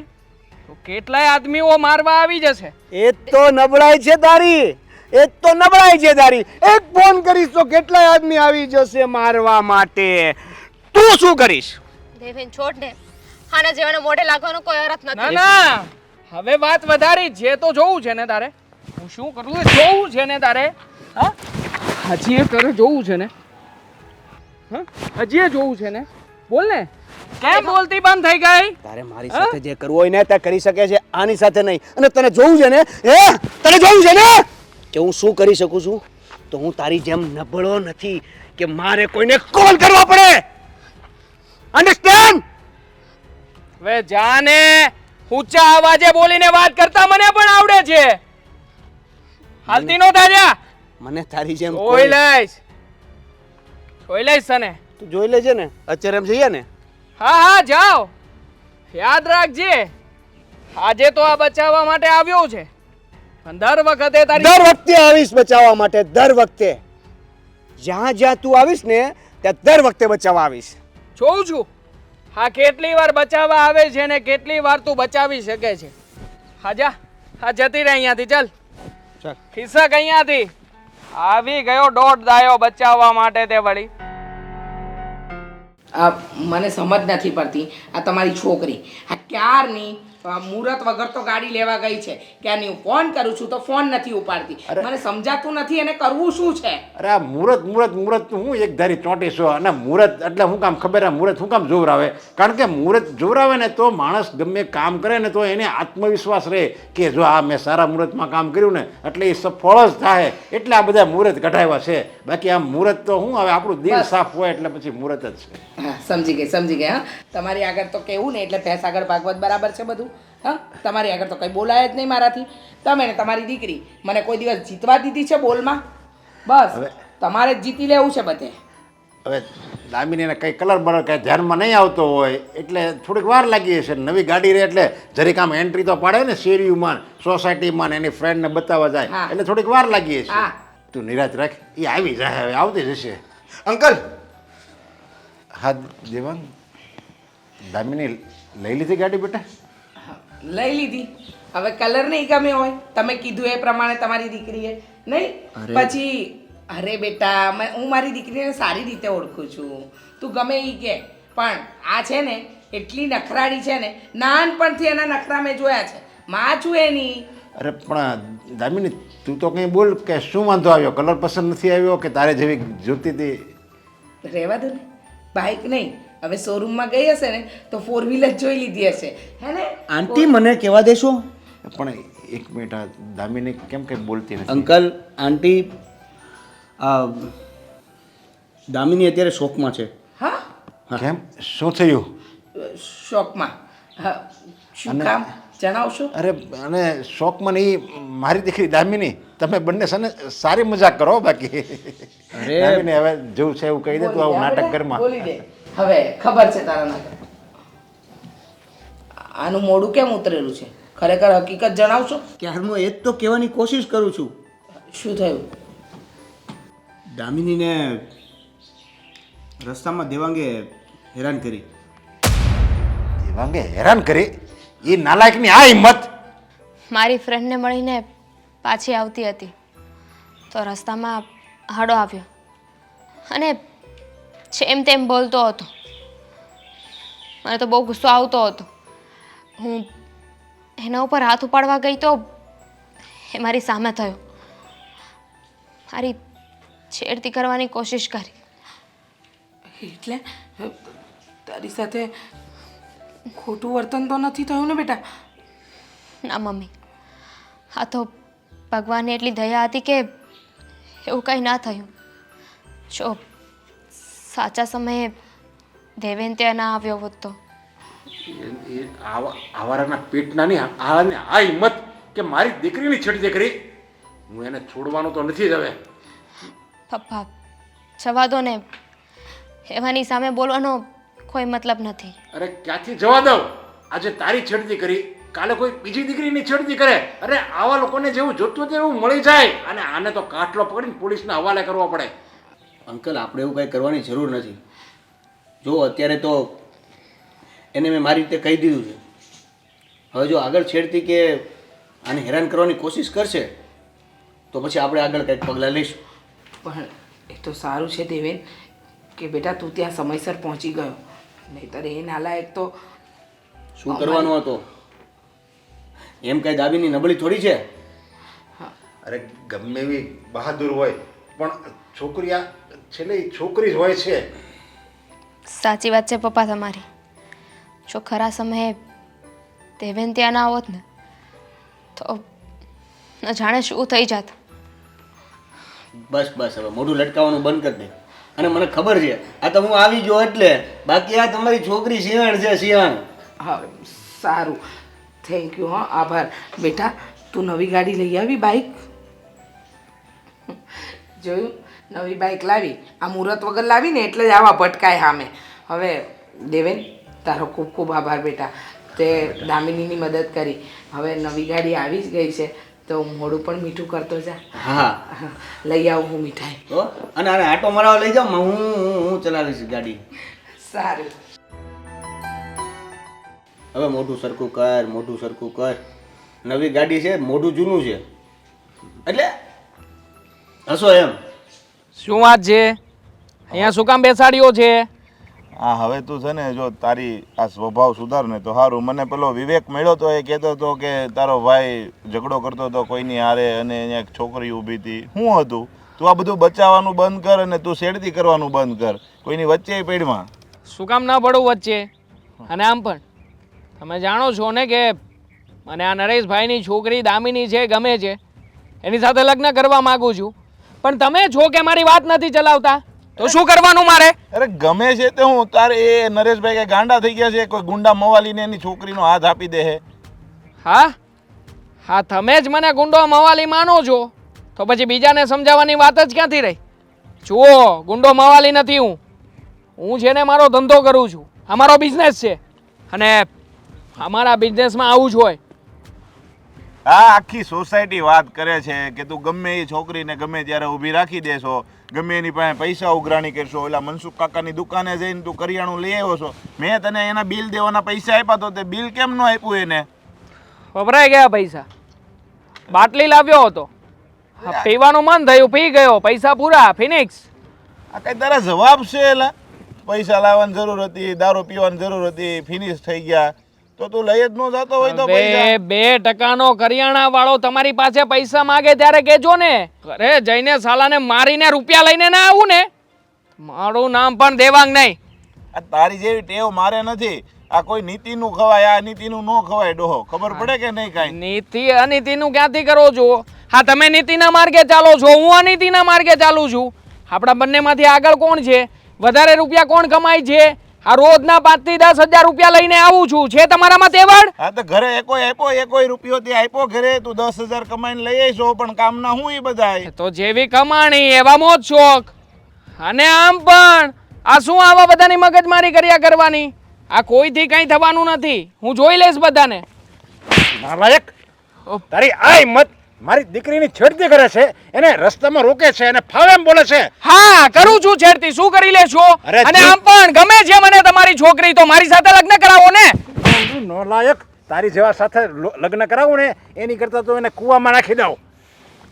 તો કેટલાય આદમીઓ મારવા આવી જશે. એ તો નબળાઈ છે તારી. એ તો નબળાઈ છે તારી. એક ફોન કરીશ તો કેટલાય આદમી આવી જશે મારવા માટે. તું શું કરીશ? દેવેન છોડ ને. આના જેવાને મોઢે લાગવાનો કોઈ અર્થ ના નથી. ના, હવે વાત વધારી છે તો જોવું છે ને તારે. હું શું કરું એ જોવું છે ને તારે. હા, હજી એ તારે જોવું છે ને. હા, હજી એ જોવું છે ને. બોલ ને. કેમ બોલતી બંધ થઈ ગઈ? તારે મારી સાથે જે કરવું હોય ને તે કરી શકે છે, આની સાથે નહીં. અને તને જોવું છે ને, તને જોવું છે ને કે હું શું કરી શકું છું, તો હું તારી જેમ નબળો નથી કે મારે કોઈને કોલ કરવા પડે. અન્ડરસ્ટેન્ડ? હવે જાને ઊંચા અવાજે બોલીને વાત કરતા મને પણ આવડે છે. હાલતી નો થાજા. મને તારી જેમ જોઈ લઈશ. જોઈ લઈશ તને. તું જોઈ લેજે ને. અત્યારે એમ જઈએ ને. હા હા, જાઓ. યાદ રાખજે, આજે તો આ બચાવવા માટે આવ્યો છે, પણ દર વખતે તારી દર વખતે આવીશ બચાવવા માટે. દર વખતે જ્યાં જ્યાં તું આવીશ ને ત્યાં દર વખતે બચાવવા આવીશ. જોઉં છું હા કેટલી વાર બચાવવા આવે છે ને કેટલી વાર તું બચાવી શકે છે. હા જા, હા જતી રહે અહીંયાથી. ચાલ ચાલ. ખિસ્સક અહીંયાથી. આવી ગયો દોઢ દાયો બચાવવા માટે તે વળી. આ મને સમજ નથી પડતી, આ તમારી છોકરી આ ક્યારની મુહૂર્ત વગર તો ગાડી લેવા ગઈ છે, ક્યારની હું ફોન કરું છું તો ફોન નથી ઉપાડતી. મને સમજાતું નથી એને કરવું શું છે. અરે આ મુહૂર્ત હું એક ધારી ચોંટી છું. અને મુહૂર્ત એટલે હું કામ ખબર? આ મુહૂર્ત શું કામ જોવરાવે? કારણ કે મુહૂર્ત જોવરાવે ને તો માણસ ગમે કામ કરે ને તો એને આત્મવિશ્વાસ રહે કે જો આ મેં સારા મુહૂર્તમાં કામ કર્યું ને એટલે એ સફળ જ થાય. એટલે આ બધા મુહૂર્ત કઢાવ્યા છે. બાકી આ મુહૂર્ત તો હું હવે આપણું દિલ સાફ હોય એટલે પછી મુહૂર્ત જ છે. હા, સમજી ગઈ. હા, તમારી આગળ તો કેવું ને એટલે ભેંસ આગળ ભાગવત બરાબર છે બધું. હા, તમારી આગળ તો કંઈ બોલાય જ નહીં મારાથી. તમે ને તમારી દીકરી મને કોઈ દિવસ જીતવા દીધી છે બોલમાં? બસ તમારે જ જીતી લેવું છે બધે. હવે દામિનીને કંઈ કલર બલર કંઈ ધ્યાનમાં નહીં આવતો હોય એટલે થોડીક વાર લાગી હશે. નવી ગાડી રહે એટલે જરીક આમ એન્ટ્રી તો પાડે ને શેરીમાં, સોસાયટીમાં ને એની ફ્રેન્ડને બતાવવા જાય હા. એટલે થોડીક વાર લાગી હશે. હા. તું નિરાશ રાખ, એ આવી જાય. હવે આવતી જશે. અંકલ, હા દેવાંગ, દામિની લઈ લીધી ગાડી બેટા? લઈ લીધી. હવે કલર નહીં ગમે હોય, તમે કીધું એ પ્રમાણે તમારી દીકરીએ નહીં. પછી અરે બેટા, હું મારી દીકરીને સારી રીતે ઓળખું છું. તું ગમે એ કે, પણ આ છે ને એટલી નખરાળી છે ને, નાનપણથી એના નખરા મેં જોયા છે. માં છું એની. અરે પણ દામિની તું તો કંઈ બોલ કે શું વાંધો આવ્યો? કલર પસંદ નથી આવ્યો કે તારે જેવી જોતી હતી? રહેવા દો ને, બાઇક નહીં. હવે શોરૂમમાં ગઈ હશે ને તો 4 વ્હીલર જોઈ લીધી હશે, હે ને? આંટી મને કહેવા દેશો? પણ એક મિનિટ, આ દામિની કેમ કંઈ બોલતી નથી? અંકલ, આંટી, દામિની અત્યારે શોકમાં છે. હા, કેમ? શું થયું? શોકમાં. હા, શું કામ? જણાવશો? અરે અને શોખમાં નહીં મારી દીકરી દામિની તમે બંને છે ને સારી મજાક કરો બાકી દામિની હવે જેવું છે એવું કહી દે તું આવું નાટક ઘરમાં બોલી દે. હવે ખબર છે તારા નાટક. આનું મોઢું કેમ ઉતરેલું છે? ખરેખર હકીકત જણાવશો? ક્યારનો એ જ તો કહેવાની કોશિશ કરું છું. શું થયું? દામિનીને રસ્તામાં દેવાંગે હેરાન કરી. દેવાંગે હેરાન કરી એ નાલાયકની આ હિંમત મારી ફ્રેન્ડને મળીને પાછી આવતી હતી તો રસ્તામાં હાડો આવ્યો અને જેમ તેમ બોલતો હતો. મને તો બહુ ગુસ્સો આવતો હતો. હું એના ઉપર હાથ ઉપાડવા ગઈ તો એ મારી સામે થયો. મારી છેડતી કરવાની કોશિશ કરી. એટલે તારી સાથે ખોટું વર્તન તો નથી થયું ને બેટા? ના મમ્મી, આ તો ભગવાનની એટલી દયા હતી કે એવું કંઈ ના થયું. જો સાચા સમયે દેવેન ત્યાં ના આવ્યો હોત તો. એ આવારાના પેટના નહીં આ હિંમત કે મારી દીકરીની છેડતી કરી. હું એને છોડવાનો તો નથી જ હવે. પપ્પા જવા દો ને, એવાની સામે બોલવાનો કોઈ મતલબ નથી. અરે ક્યાંથી જવા દઉં? આજે તારી છેડતી કરી, કાલે કોઈ બીજી દીકરીની છેડતી કરે. અરે આવા લોકોને જેવું જોતું હોય એવું મળી જાય અને આને તો કાટલો પકડીને પોલીસના હવાલે કરવો પડે. અંકલ આપણે એવું કાંઈ કરવાની જરૂર નથી. જો અત્યારે તો એને મેં મારી રીતે કહી દીધું છે. હવે જો આગળ છેડતી કે આને હેરાન કરવાની કોશિશ કરશે તો પછી આપણે આગળ કંઈક પગલાં લઈશું. પણ એ તો સારું છે દેવેન કે બેટા તું ત્યાં સમયસર પહોંચી ગયો, નહીંતર એ નાલાયક તો શું કરવાનું હતું? એમ કાંઈ દાબીની નબળી થોડી છે. અરે ગમે એવી બહાદુર હોય પણ છોકરી આ છેલ્લે છોકરી જ હોય છે. સાચી વાત છે પપ્પા તમારી. જો ખરા સમયે દેવેન ત્યાં ના આવત ને તો ન જાણે શું થઈ જાત. બસ બસ હવે મોઢું લટકાવવાનું બંધ કરી દે. અને મને ખબર છે આ તો હું આવી ગયો એટલે, બાકી આ તમારી છોકરી સિંહણ છે, સિંહણ. હા સારું, થેન્ક યુ. હા આભાર બેટા. તું નવી ગાડી લઈ આવી, બાઇક જોયું? નવી બાઇક લાવી, આ મુહૂર્ત વગર લાવી ને એટલે જ આવા ભટકાય સામે. હવે દેવેન તારો ખૂબ ખૂબ આભાર બેટા, તે દામિનીની મદદ કરી. હવે નવી ગાડી આવી જ ગઈ છે તો મોઢું પણ મીઠું કરતો જા. હા લઈ આવું હું મીઠાઈ. તો અને આને આટો મરાવા લઈ જાઓ, હું ચલાવીશ ગાડી. સારું. હવે મોઢું સરખું કર, મોઢું સરખું કર. નવી ગાડી છે, મોઢું જૂનું છે એટલે હસો એમ. શું વાત છે? અહીંયા શું કામ બેસાડ્યો છે? હા હવે તું છે ને જો તારી આ સ્વભાવ સુધાર ને તો સારું. મને પેલો વિવેક મળ્યો તો એ કહેતો હતો કે તારો ભાઈ ઝઘડો કરતો હતો કોઈની હારે અને અહીંયા એક છોકરી ઊભી હતી. શું હતું? તું આ બધું બચાવવાનું બંધ કર અને તું શેરતી કરવાનું બંધ કર. કોઈની વચ્ચે પેડમાં શું કામ ના પડું વચ્ચે? અને આમ પણ તમે જાણો છો ને કે મને આ નરેશભાઈની છોકરી દામિની છે ગમે છે, એની સાથે લગ્ન કરવા માગું છું. પણ તમે છો કે મારી વાત નથી ચલાવતા તો શું કરવાનું મારે? અરે ગમે છે તે હું તારે એ નરેશભાઈ કે ગાંડા થઈ ગયા છે? કોઈ ગુંડા મવાલીને એની છોકરીનો હાથ આપી દે હે? હા હા, તમે જ મને ગુંડો મવાલી માનો છો તો પછી બીજાને સમજાવવાની વાત જ ક્યાંથી રહી? જુઓ, ગુંડો મવાલી નથી હું છે ને મારો ધંધો કરું છું, અમારો બિઝનેસ છે અને અમારા બિઝનેસમાં આવું જ હોય. આ આખી સોસાયટી વાત કરે છે કે તું ગમે એ છોકરીને ગમે ત્યારે ઊભી રાખી દેશો, ગમે એની પાસે પૈસા ઉઘરાણી કરશો. ઓલા મનસુખ કાકાની દુકાને જઈને તું કરિયાણું લઈ આવ્યો છો, મેં તને એના બિલ દેવાના પૈસા આપ્યા તો તે બિલ કેમ ન આપ્યું એને? વપરાઈ ગયા પૈસા. બાટલી લાવ્યો હતો, પીવાનું મન થયું, પી ગયો, પૈસા પૂરા, ફિનિક્સ. આ કઈ તારા જવાબ છે? એલા પૈસા લાવવાની જરૂર હતી, દારૂ પીવાની જરૂર હતી, ફિનિશ થઈ ગયા તો તું લઈ જ ન જતો હોય તો પૈસા. 2% કરિયાણા વાળો તમારી પાસે પૈસા માંગે ત્યારે કેજો ને, ઘરે જઈને સાલાને મારીને રૂપિયા લઈને ના આવું ને, મારું નામ પણ દેવાંગ નહીં. આ તારી જેવી ટેવ મારે નથી. આ કોઈ નીતિનું ખવાય, આ નીતિનું ન ખવાય. ડોહો ખબર પડે કે નહીં? કાંઈ નીતિ અનીતિનું ક્યાંથી કરો છો? હા, તમે નીતિના માર્ગે ચાલો છો, હું અનીતિના માર્ગે ચાલું છું. આપણા બંનેમાંથી આગળ કોણ છે? વધારે રૂપિયા કોણ કમાય છે? આ રોજના 5 થી 10 હજાર રૂપિયા લઈને આવું છું. છે તમારામાં તેવડ? હા તો ઘરે એકોય રૂપિયો તે આપ્યો ઘરે તું 10,000 કમાઈને લઈ આવીશો પણ કામના હું એ બધાય. તો જેવી કમાણી એવા મોજ શોખ. અને આમ પણ આ શું આવા બધાની મગજમારી કર્યા કરવાની? આ કોઈથી કંઈ થવાનું નથી. હું જોઈ લઈશ બધાને. નાલાયક તારી આ હિંમત મારી દીકરીની છેડતી કરે છે, એને રસ્તામાં રોકે છે અને ફાવે એમ બોલે છે. હા કરું છું છેડતી. શું કરી લેશો? અરે અને આમ પણ ગમે છે મને તમારી છોકરી, તો મારી સાથે લગ્ન કરાવો ને. નાલાયક તારી જેવા સાથે લગ્ન કરાવું ને એની કરતાં તો એને કૂવામાં નાખી દઉં.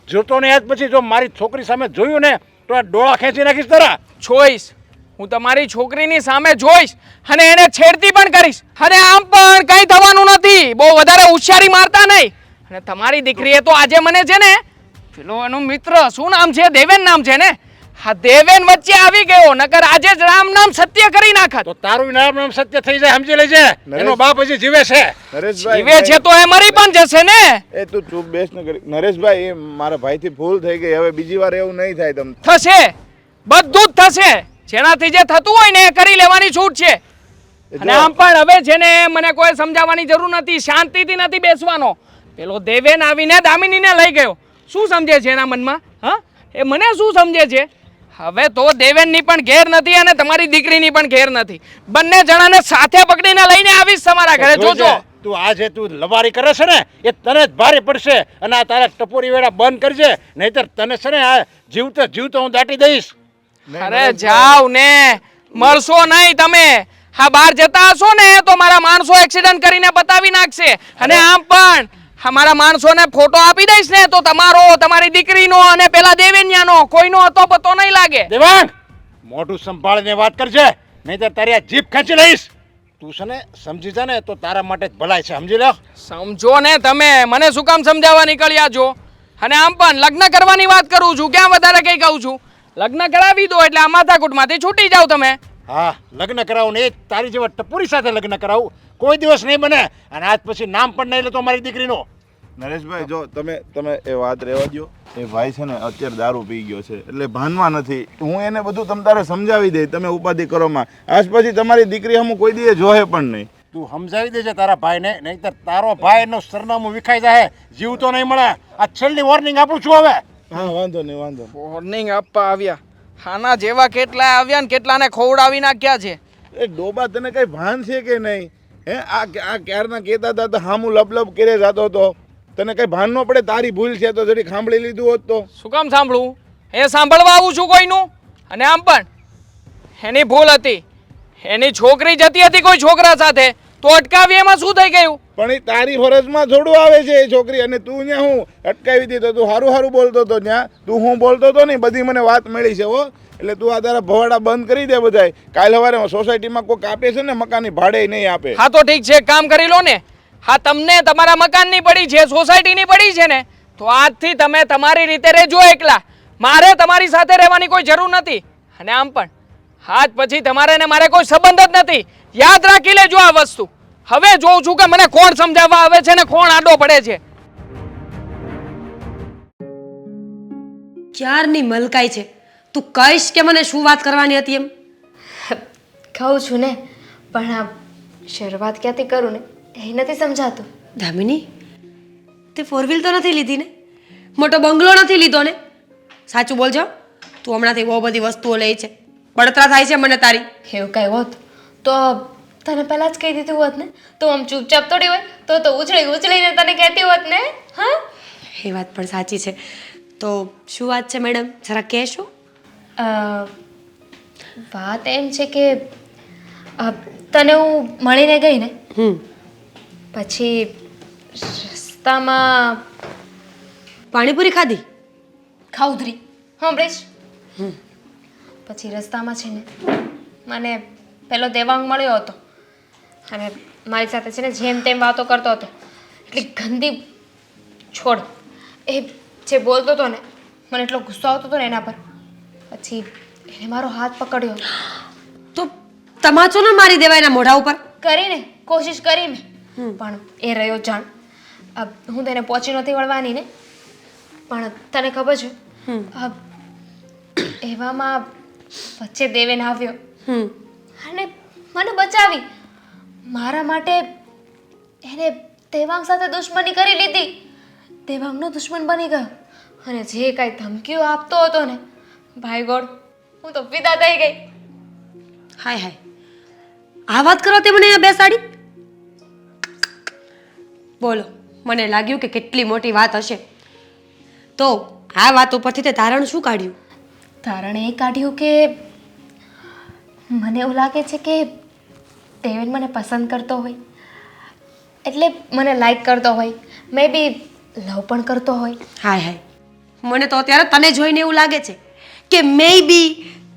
જોતો ને આજ પછી જો મારી છોકરી સામે જોયું ને તો આ ડોળા ખેંચી નાખીશ તારા. જોઈશ, હું તમારી છોકરીની સામે જોઈશ અને એને છેડતી પણ કરીશ. અને આમ પણ કંઈ થવાનું નથી. બહુ વધારે હોશિયારી મારતા નહીં. અને તમારી દીકરીએ તો આજે મને છે ને પેલો એનો મિત્ર શું નામ છે, દેવેન નામ છે ને, હા દેવેન વચ્ચે આવી ગયો. નકર આજે જ રામ નામ સત્ય કરી નાખત. તો તારું નામ સત્ય થઈ જાય, સમજી લેજે. એનો બાપ હજી જીવે છે. નરેશભાઈ જીવે છે તો એ મરી પણ જશે ને. એ તું ચૂપ બેસ ન કરી. નરેશભાઈ એ મારા ભાઈથી ભૂલ થઈ ગઈ, હવે બીજી વાર એવું નહીં થાય તમ. થશે, બધું જ થશે. જેનાથી જે થતું હોય ને એ કરી લેવાની છૂટ છે. અને આમ પણ હવે છે ને મને કોઈ સમજાવવાની જરૂર નથી. શાંતિથી નથી બેસવાનો. પેલો દેવેન આવીને દામિનીને લઈ ગયો. શું સમજે છે એના મનમાં? હા, એ મને શું સમજે છે? હવે તો દેવેનની પણ ઘેર નથી અને તમારી દીકરીની પણ ઘેર નથી. બંને જણાને સાથે પકડીને લઈને આવીશ તમારા ઘરે. જોજો તું આજે તું લવારી કરે છે ને એ તને જ ભારે પડશે. અને આ તારા ટપોરી વેળા બંધ કરજે, નહીતર તને છે ને આ જીવતો હું દાટી દઈશ. અરે જાવ ને, મળશો નહીં તમે. હા બહાર જતા હશો ને તો મારા માણસો એક્સિડન્ટ કરીને બતાવી નાખશે. અને આમ પણ મારા માણસોને ફોટો આપી દઈશ ને તો તમારો, તમારી દીકરીનો અને પેલા દેવેનિયાનો કોઈનો હતો પતો નહીં લાગે. દેવાંગ મોઢું સંભાળીને વાત કરજે, નહીતર તારી આ જીભ ખેંચી લઈશ. તું છે ને સમજી જા ને તો તારા માટે જ ભલાઈ છે, સમજી લો. સમજો ને તમે. મને શું કામ સમજાવવા નીકળ્યા છો? અને આમ પણ લગ્ન કરવાની વાત કરું છું, ક્યાં વધારે કઈ કહું છું? લગ્ન કરાવી દો એટલે આ માથાકૂટમાંથી છૂટી જાવ તમે. હા લગ્ન કરાવું ને એ તારી જેવા ટપોરી સાથે લગ્ન કરાવું કોઈ દિવસ નહીં બને. અને આજ પછી નામ પણ નહીં લેતો મારી દીકરીનો. નરેશભાઈ જો તમે એ વાત રહેવા દો. એ ભાઈ છે ને અત્યારે દારૂ પી ગયો છે એટલે ભાનમાં નથી. હું એને બધું તમ તારે સમજાવી દઈ, તમે ઉપાધિ કરો માં. આજ પછી તમારી દીકરી હમું કોઈ દી જોહે પણ નહીં. તું સમજાવી દેજે તારા ભાઈને, નહીતર તારો ભાઈ એનું સરનામું વિખાઈ જાય, જીવતો નહીં મળે. આ છેલ્લી વોર્નિંગ આપું છું હવે. હા વાંધો નહીં. વોર્નિંગ આપવા આવ્યા. આના જેવા કેટલા આવ્યા ને કેટલાને ખોવડાવી નાખ્યા છે. એ ડોબા તને કઈ ભાન છે કે નહીં? હે આ ક્યારના કહેતા હતા તો હામું લપ કરે જતો હતો. તને કઈ ભાન ન પડે? તારી ભૂલ છે તો જરી સાંભળી લીધું હોત તો. શું કામ સાંભળવું? એ સાંભળવા આવું છું કોઈનું? અને આમ પણ એની ભૂલ હતી. એની છોકરી જતી હતી કોઈ છોકરા સાથે, તો અટકાવી એમાં શું થઈ ગયું? પણ એ તારી ફરજમાં થોડું આવે છે એ છોકરી. અને તું ત્યાં હું અટકાવી દીધો, તું સારું બોલતો હતો ત્યાં. તું હું બોલતો હતો ને બધી મને વાત મળી છે હો. એટલે તું આ તારા ભવાડા બંધ કરી દે બધાય. કાલ સવારે સોસાયટીમાં કોઈક આપે છે ને મકાનની ભાડે નહીં આપે. હા તો ઠીક છે, એક કામ કરી લો ને. હા તમને તમારા મકાનની પડી છે, સોસાયટીની પડી છે ને, તો આજથી તમે તમારી રીતે રહેજો એકલા. મારે તમારી સાથે રહેવાની કોઈ જરૂર નથી. અને આમ પણ આજ પછી તમારે ને મારે કોઈ સંબંધ જ નથી. યાદ રાખી લેજો આ વસ્તુ. હવે જોઉં છું કે મને કોણ સમજાવવા આવે છે ને કોણ આડો પડે છે. ક્યારની મલકાઈ છે. તું કહીશ કે મને શું વાત કરવાની હતી એમ? કહું છું ને, પણ આ શરૂઆત ક્યાંથી કરું ને એ નથી સમજાતું. દામિની, તે ફોર વ્હીલ તો નથી લીધી ને? મોટો બંગલો નથી લીધો ને? સાચું બોલજો. તું હમણાંથી બહુ બધી વસ્તુઓ લે છે. બળતરા થાય છે મને તારી. એવું કાંઈ હોત તો તને પહેલાં જ કહી દીધું હોત ને, તો આમ ચૂપચાપ થોડી હોય તો ઉછળીને તને કહેતી હોત ને. હા એ વાત પણ સાચી છે. તો શું વાત છે મેડમ, જરા કહેશો? વાત એમ છે કે તને હું મળીને ગઈ ને, પછી રસ્તામાં પાણીપુરી ખાધી? ખાઉધરી સાંભળીશ. પછી રસ્તામાં છે ને મને પેલો દેવાંગ મળ્યો હતો અને મારી સાથે છે ને જેમ તેમ વાતો કરતો હતો. એટલી ગંદી છોડ. એ જે બોલતો હતો ને મને એટલો ગુસ્સો આવતો હતો ને એના પર. પછી એને મારો હાથ પકડ્યો. તો તમાચો ન મારી દેવાય એના મોઢા ઉપર? કરીને કોશિશ કરી મેં, પણ એ રહ્યો જાણ. હું તેને પહોંચી નથી વળવાની ને, પણ તને ખબર છે એવામાં વચ્ચે દેવેન આવ્યો અને મને બચાવી. મારા માટે એને દેવાંગ સાથે દુશ્મની કરી લીધી. દેવાંગનો દુશ્મન બની ગયો અને જે કાંઈ ધમકીઓ આપતો હતો ને, ભાઈ ગોડ, હું તો ફિદા થઈ ગઈ. હાય હાય, આ વાત કરો તે મને અહીંયા બેસાડી. બોલો, મને લાગ્યું કે કેટલી મોટી વાત હશે. તો આ વાત ઉપરથી તે તારણ શું કાઢ્યું? તારણ એ કાઢ્યું કે મને એવું લાગે છે કે દેવેન મને પસંદ કરતો હોય, એટલે મને લાઈક કરતો હોય, મે બી લવ પણ કરતો હોય. હાય હાય, મને તો અત્યારે તને જોઈને એવું લાગે છે કે મે બી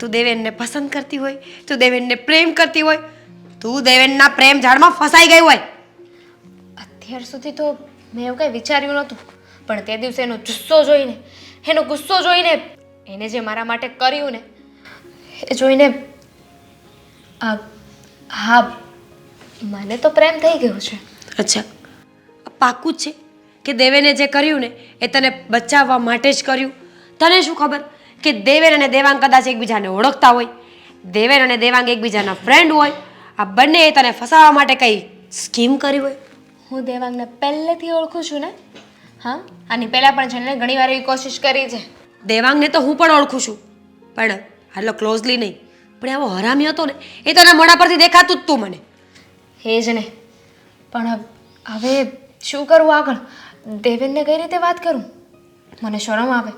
તું દેવેનને પસંદ કરતી હોય, તું દેવેનને પ્રેમ કરતી હોય, તું દેવેનના પ્રેમ ઝાડમાં ફસાઈ ગઈ હોય. અત્યાર સુધી તો મેં એવું કંઈ વિચાર્યું નહોતું, પણ તે દિવસે એનો જુસ્સો જોઈને, એનો ગુસ્સો જોઈને, એને જે મારા માટે કર્યું ને એ જોઈને હા, મને તો પ્રેમ થઈ ગયો છે. અચ્છા, પાક્કું જ છે કે દેવેને જે કર્યું ને એ તને બચાવવા માટે જ કર્યું? તને શું ખબર કે દેવેન અને દેવાંગ કદાચ એકબીજાને ઓળખતા હોય, દેવેન અને દેવાંગ એકબીજાના ફ્રેન્ડ હોય, આ બંનેએ તને ફસાવવા માટે કઈ સ્કીમ કરી હોય? હું દેવાંગને પહેલેથી ઓળખું છું ને. હા, આની પહેલાં પણ છે ને ઘણી વાર એવી કોશિશ કરી છે. દેવાંગને તો હું પણ ઓળખું છું, પણ આટલો ક્લોઝલી નહીં. પણ આવો હરામી હતો ને એ તને મોઢા પરથી દેખાતું જ તું મને. એ જ ને, પણ હવે શું કરવું આગળ? દેવેનને કઈ રીતે વાત કરું? મને શરમ આવે.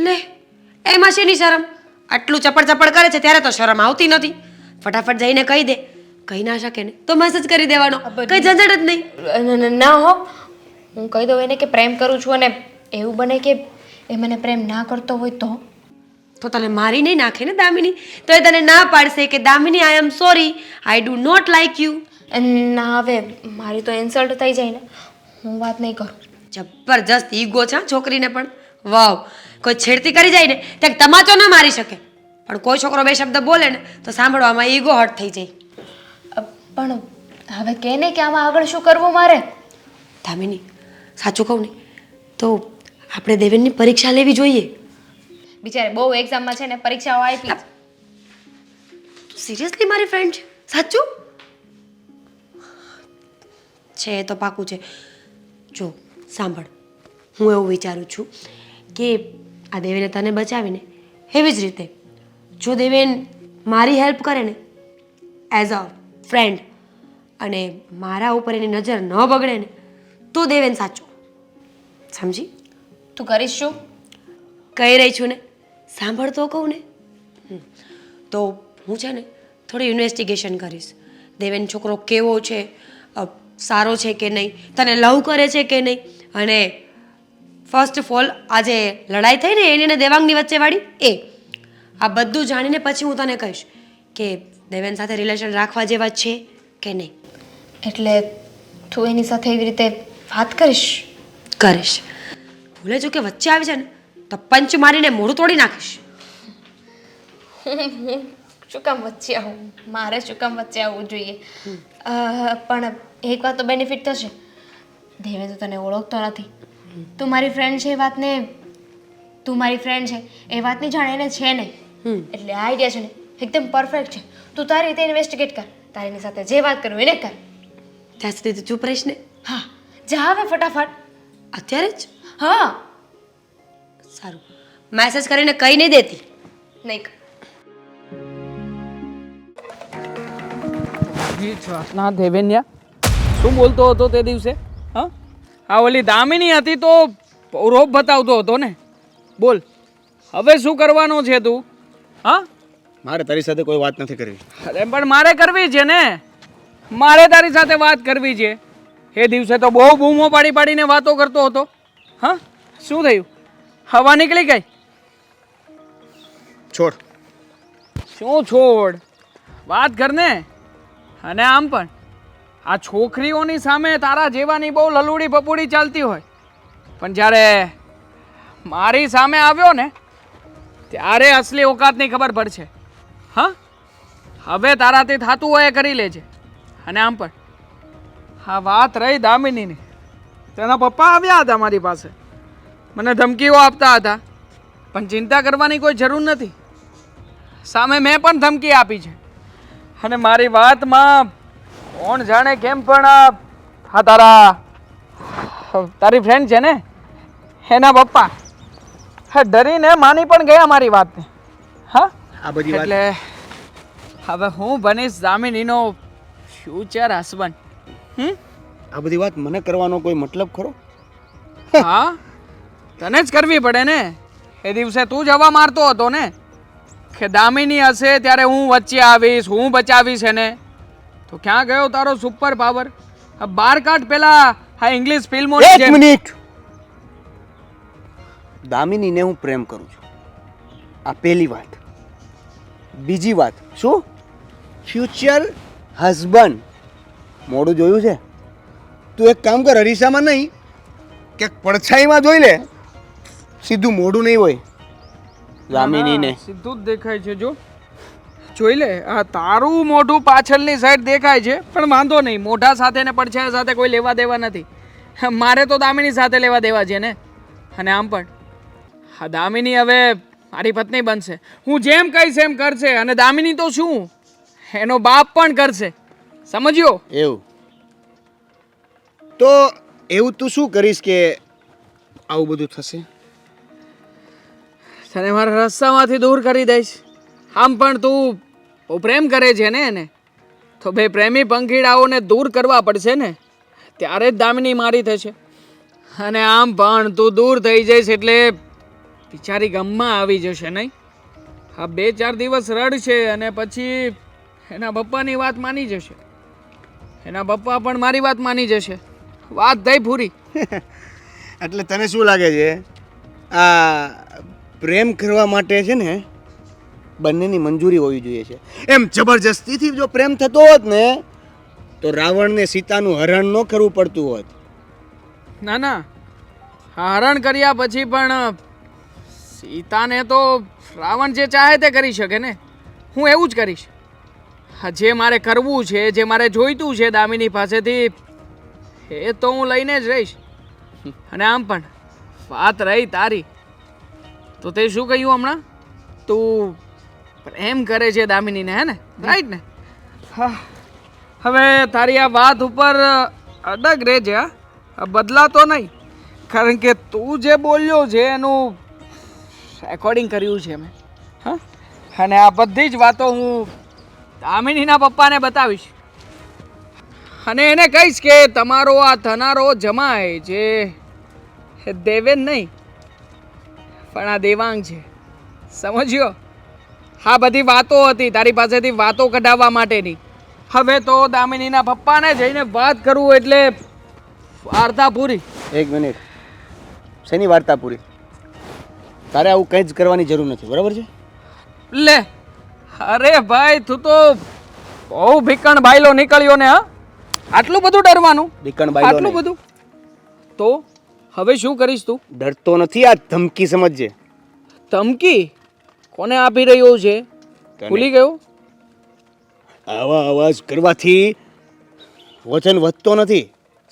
લે, એમાં શેની શરમ? આટલું ચપડ ચપડ કરે છે ત્યારે તો શરમ આવતી નથી. ફટાફટ જઈને કહી દે. કહી ના શકે ને તો મેસેજ કરી દેવાનો, કઈ ઝંઝટ જ નહીં. ના હો, હું કહી દઉં એને કે પ્રેમ કરું છું, અને એવું બને કે એ મને પ્રેમ ના કરતો હોય તો તને મારી નહીં નાખે ને દામિની? તો એ તને ના પાડશે કે Damini I am sorry, I do not like you. ના, હવે મારી તો ઇન્સલ્ટ થઈ જાય ને, હું વાત નહીં કરું. જબરજસ્ત ઈગો છે છોકરીને પણ. વાવ, કોઈ છેડતી કરી જાય ને ત્યાં તમાચો ન મારી શકે, પણ કોઈ છોકરો બે શબ્દ બોલે ને તો સાંભળવામાં ઈગો હર્ટ થઈ જાય. પણ હવે કે ને કે આમાં આગળ શું કરવું મારે? દામિની, સાચું કહું ને તો આપણે દેવેનની પરીક્ષા લેવી જોઈએ. બિચારે બહુ એક્ઝામમાં છે ને પરીક્ષાઓ આપી. સિરિયસલી મારી ફ્રેન્ડ છે? સાચું છે? એ તો પાકું છે. જો સાંભળ, હું એવું વિચારું છું કે આ દેવેને તને બચાવીને એવી જ રીતે જો દેવેન મારી હેલ્પ કરે ને એઝ અ ફ્રેન્ડ, અને મારા ઉપર એની નજર ન બગડે ને તો દેવેન સાચો. સમજી? તું કરીશ શું? કહી રહી છું ને, સાંભળ તો કહું ને. તો હું છે ને થોડી ઇન્વેસ્ટિગેશન કરીશ. દેવેન છોકરો કેવો છે, સારો છે કે નહીં, તને લવ કરે છે કે નહીં, અને ફર્સ્ટ ઓફ ઓલ આજે લડાઈ થઈ ને એની અને દેવાંગની વચ્ચેવાળી આ બધું જાણીને પછી હું તને કહીશ કે દેવેન સાથે રિલેશન રાખવા જેવા છે કે નહીં. એટલે તું એની સાથે એવી રીતે વાત કરીશ? કરીશ. ભૂલે જો કે વચ્ચે આવી છે ને તો પંચ મારીને મોઢું તોડી નાખીશ. શું કામ વચ્ચે આવું? મારે શું કામ વચ્ચે આવવું જોઈએ? પણ એક વાત તો બેનિફિટ થશે. દેવે તો તને ઓળખતો નથી, તું મારી ફ્રેન્ડ છે એ વાતને, તું મારી ફ્રેન્ડ છે એ વાતની જાણ એને છે નહીં. એટલે આ આઈડિયા છે ને એકદમ પરફેક્ટ છે. તું તારી રીતે ઇન્વેસ્ટિગેટ કર, તારીની સાથે જે વાત કરવું એને કર. ત્યાં સુધી તું ચૂપ રહીશ ને? હા, જા હવે ફટાફટ. અત્યારે જ? હા. સારું, મેસેજ કરીને કહી નહીં દેતી? નહીં. ના દેવેન્યા, શું બોલતો હતો તે દિવસે? હા, આ ઓલી દામિની હતી તો રોપ બતાવતો હતો ને. બોલ, હવે શું કરવાનો છે તું? હા, મારે તારી સાથે કોઈ વાત નથી કરવી. અરે પણ મારે કરવી છે ને, મારે તારી સાથે વાત કરવી છે. એ દિવસે તો બહુ બૂમો પાડી પાડીને વાતો કરતો હતો. હા, શું થયું? હવા નીકળી ગઈ? છોડ. શું છોડ? વાત કર ને. અને આમ પણ આ છોકરીઓની સામે તારા જેવાની બહુ લલુડી પપુડી ચાલતી હોય, પણ જ્યારે મારી સામે આવ્યો ને ત્યારે અસલી ઓકાતની ખબર પડશે. હા, હવે તારાથી થતું હોય એ કરી લેજે. અને આમ પણ આ વાત રહી દામિનીની, તેના પપ્પા આવ્યા હતા મારી પાસે, મને ધમકીઓ આપતા હતા, પણ ચિંતા કરવાની કોઈ જરૂર નથી. સામે મેં પણ ધમકી આપી છે. અને મારી વાતમાં કોણ જાણે કેમ પણ હા તારી ફ્રેન્ડ છે ને એના પપ્પા હા ડરીને માની પણ ગયા મારી વાતને. હા આ બધી વાત એટલે હવે હું બનીશ દામિનીનો ફ્યુચર હસબન્ડ. આ બધી વાત મને કરવાનો કોઈ મતલબ ખરો? હા તને જ કરવી પડે ને. એ દિવસે તું જ હવા મારતો હતો ને કે દામિની હશે ત્યારે હું વચ્ચે આવીશ, હું બચાવીશ એને. તો ક્યાં ગયો તારો સુપર પાવર? બાર કાઢ પેલા આ ઇંગ્લિશ ફિલ્મો. એક મિનિટ. દામિનીને હું પ્રેમ કરું છું, આ પહેલી વાત. બીજી વાત, શું ફ્યુચર હસબન્ડ? મોડું જોયું છે? તું એક કામ કર, અરીસામાં નહીં કે પડછાઈમાં જોઈ લે, સીધું મોઢું નહીં હોય દામિનીને. સીધું જ દેખાય છે. જો જોઈ લે, આ તારું મોઢું પાછળની સાઈડ દેખાય છે, પણ વાંધો નહીં, મોઢા સાથે ને પડછાયા સાથે કોઈ લેવા દેવા નથી. મારે તો દામિની સાથે લેવા દેવા છે ને. અને આમ પણ હા દામિની હવે મારી પત્ની બનશે. હું જેમ કહીશ એમ કરશે. અને દામિની તો શું, એનો બાપ પણ કરશે. સમજ્યો? એવું તો એવું તું શું કરીશ કે આવું બધું થશે? તને મારા રસ્તામાંથી દૂર કરી દઈશ. આમ પણ તું બહુ પ્રેમ કરે છે ને એને, તો બે પ્રેમી પંખીડાઓને દૂર કરવા પડશે ને, ત્યારે જ દામિની મારી થશે. અને આમ પણ તું દૂર થઈ જઈશ એટલે બિચારી ગમમાં આવી જશે નહીં? આ 2-4 દિવસ રડશે અને પછી એના પપ્પાની વાત માની જશે. એના પપ્પા પણ મારી વાત માની જશે. વાત થઈ પૂરી. એટલે તને શું લાગે છે, આ પ્રેમ કરવા માટે છે ને બંનેની મંજૂરી હોવી જોઈએ છે? એમ જબરજસ્તીથી જો પ્રેમ થતો હોત ને તો રાવણને સીતાનું હરણ ન કરવું પડતું હોત. ના ના, હરણ કર્યા પછી પણ સીતાને તો રાવણ જે ચાહે તે કરી શકે ને. હું એવું જ કરીશ. હા, જે મારે કરવું છે, જે મારે જોઈતું છે દામિની પાસેથી, એ તો હું લઈને જ રહીશ. અને આમ પણ વાત રહી તારી, તો તે શું કહ્યું હમણાં? તું પ્રેમ કરે છે દામિનીને, હે ને? રાઈટ ને? હા, હવે તારી આ વાત ઉપર અડગ રહેજે. હા, બદલાતો નહીં. કારણ કે તું જે બોલ્યો છે એનું રેકોર્ડિંગ કર્યું છે મેં. હા, અને આ બધી જ વાતો હું દામિનીના પપ્પાને બતાવીશ. અને એને કહીશ કે તમારો આ થનારો જમાય છે એ દેવેન નહીં, પણ આ દેવાંગ છે. સમજ્યો? આ બધી વાતો હતી તારી પાસેથી વાતો કઢાવવા માટેની. હવે તો દામિનીના પપ્પાને જઈને વાત કરવું એટલે વાર્તા પૂરી. એક મિનિટ, શેની વાર્તા પૂરી? તારે આવું કંઈ જ કરવાની જરૂર નથી, બરાબર છે? લે, અરે ભાઈ તું તો બહુ ભીકણ બાયલો નીકળ્યો ને. હા, આટલું બધું ડરવાનું? ભીકણ બાયલો આટલું બધું? તો હવે શું કરીશ તું? ડરતો નથી, આ ધમકી સમજજે. ધમકી કોને આપી રહ્યો છે? ભૂલી ગયો? આવા અવાજ કરવાથી વજન વધતો નથી,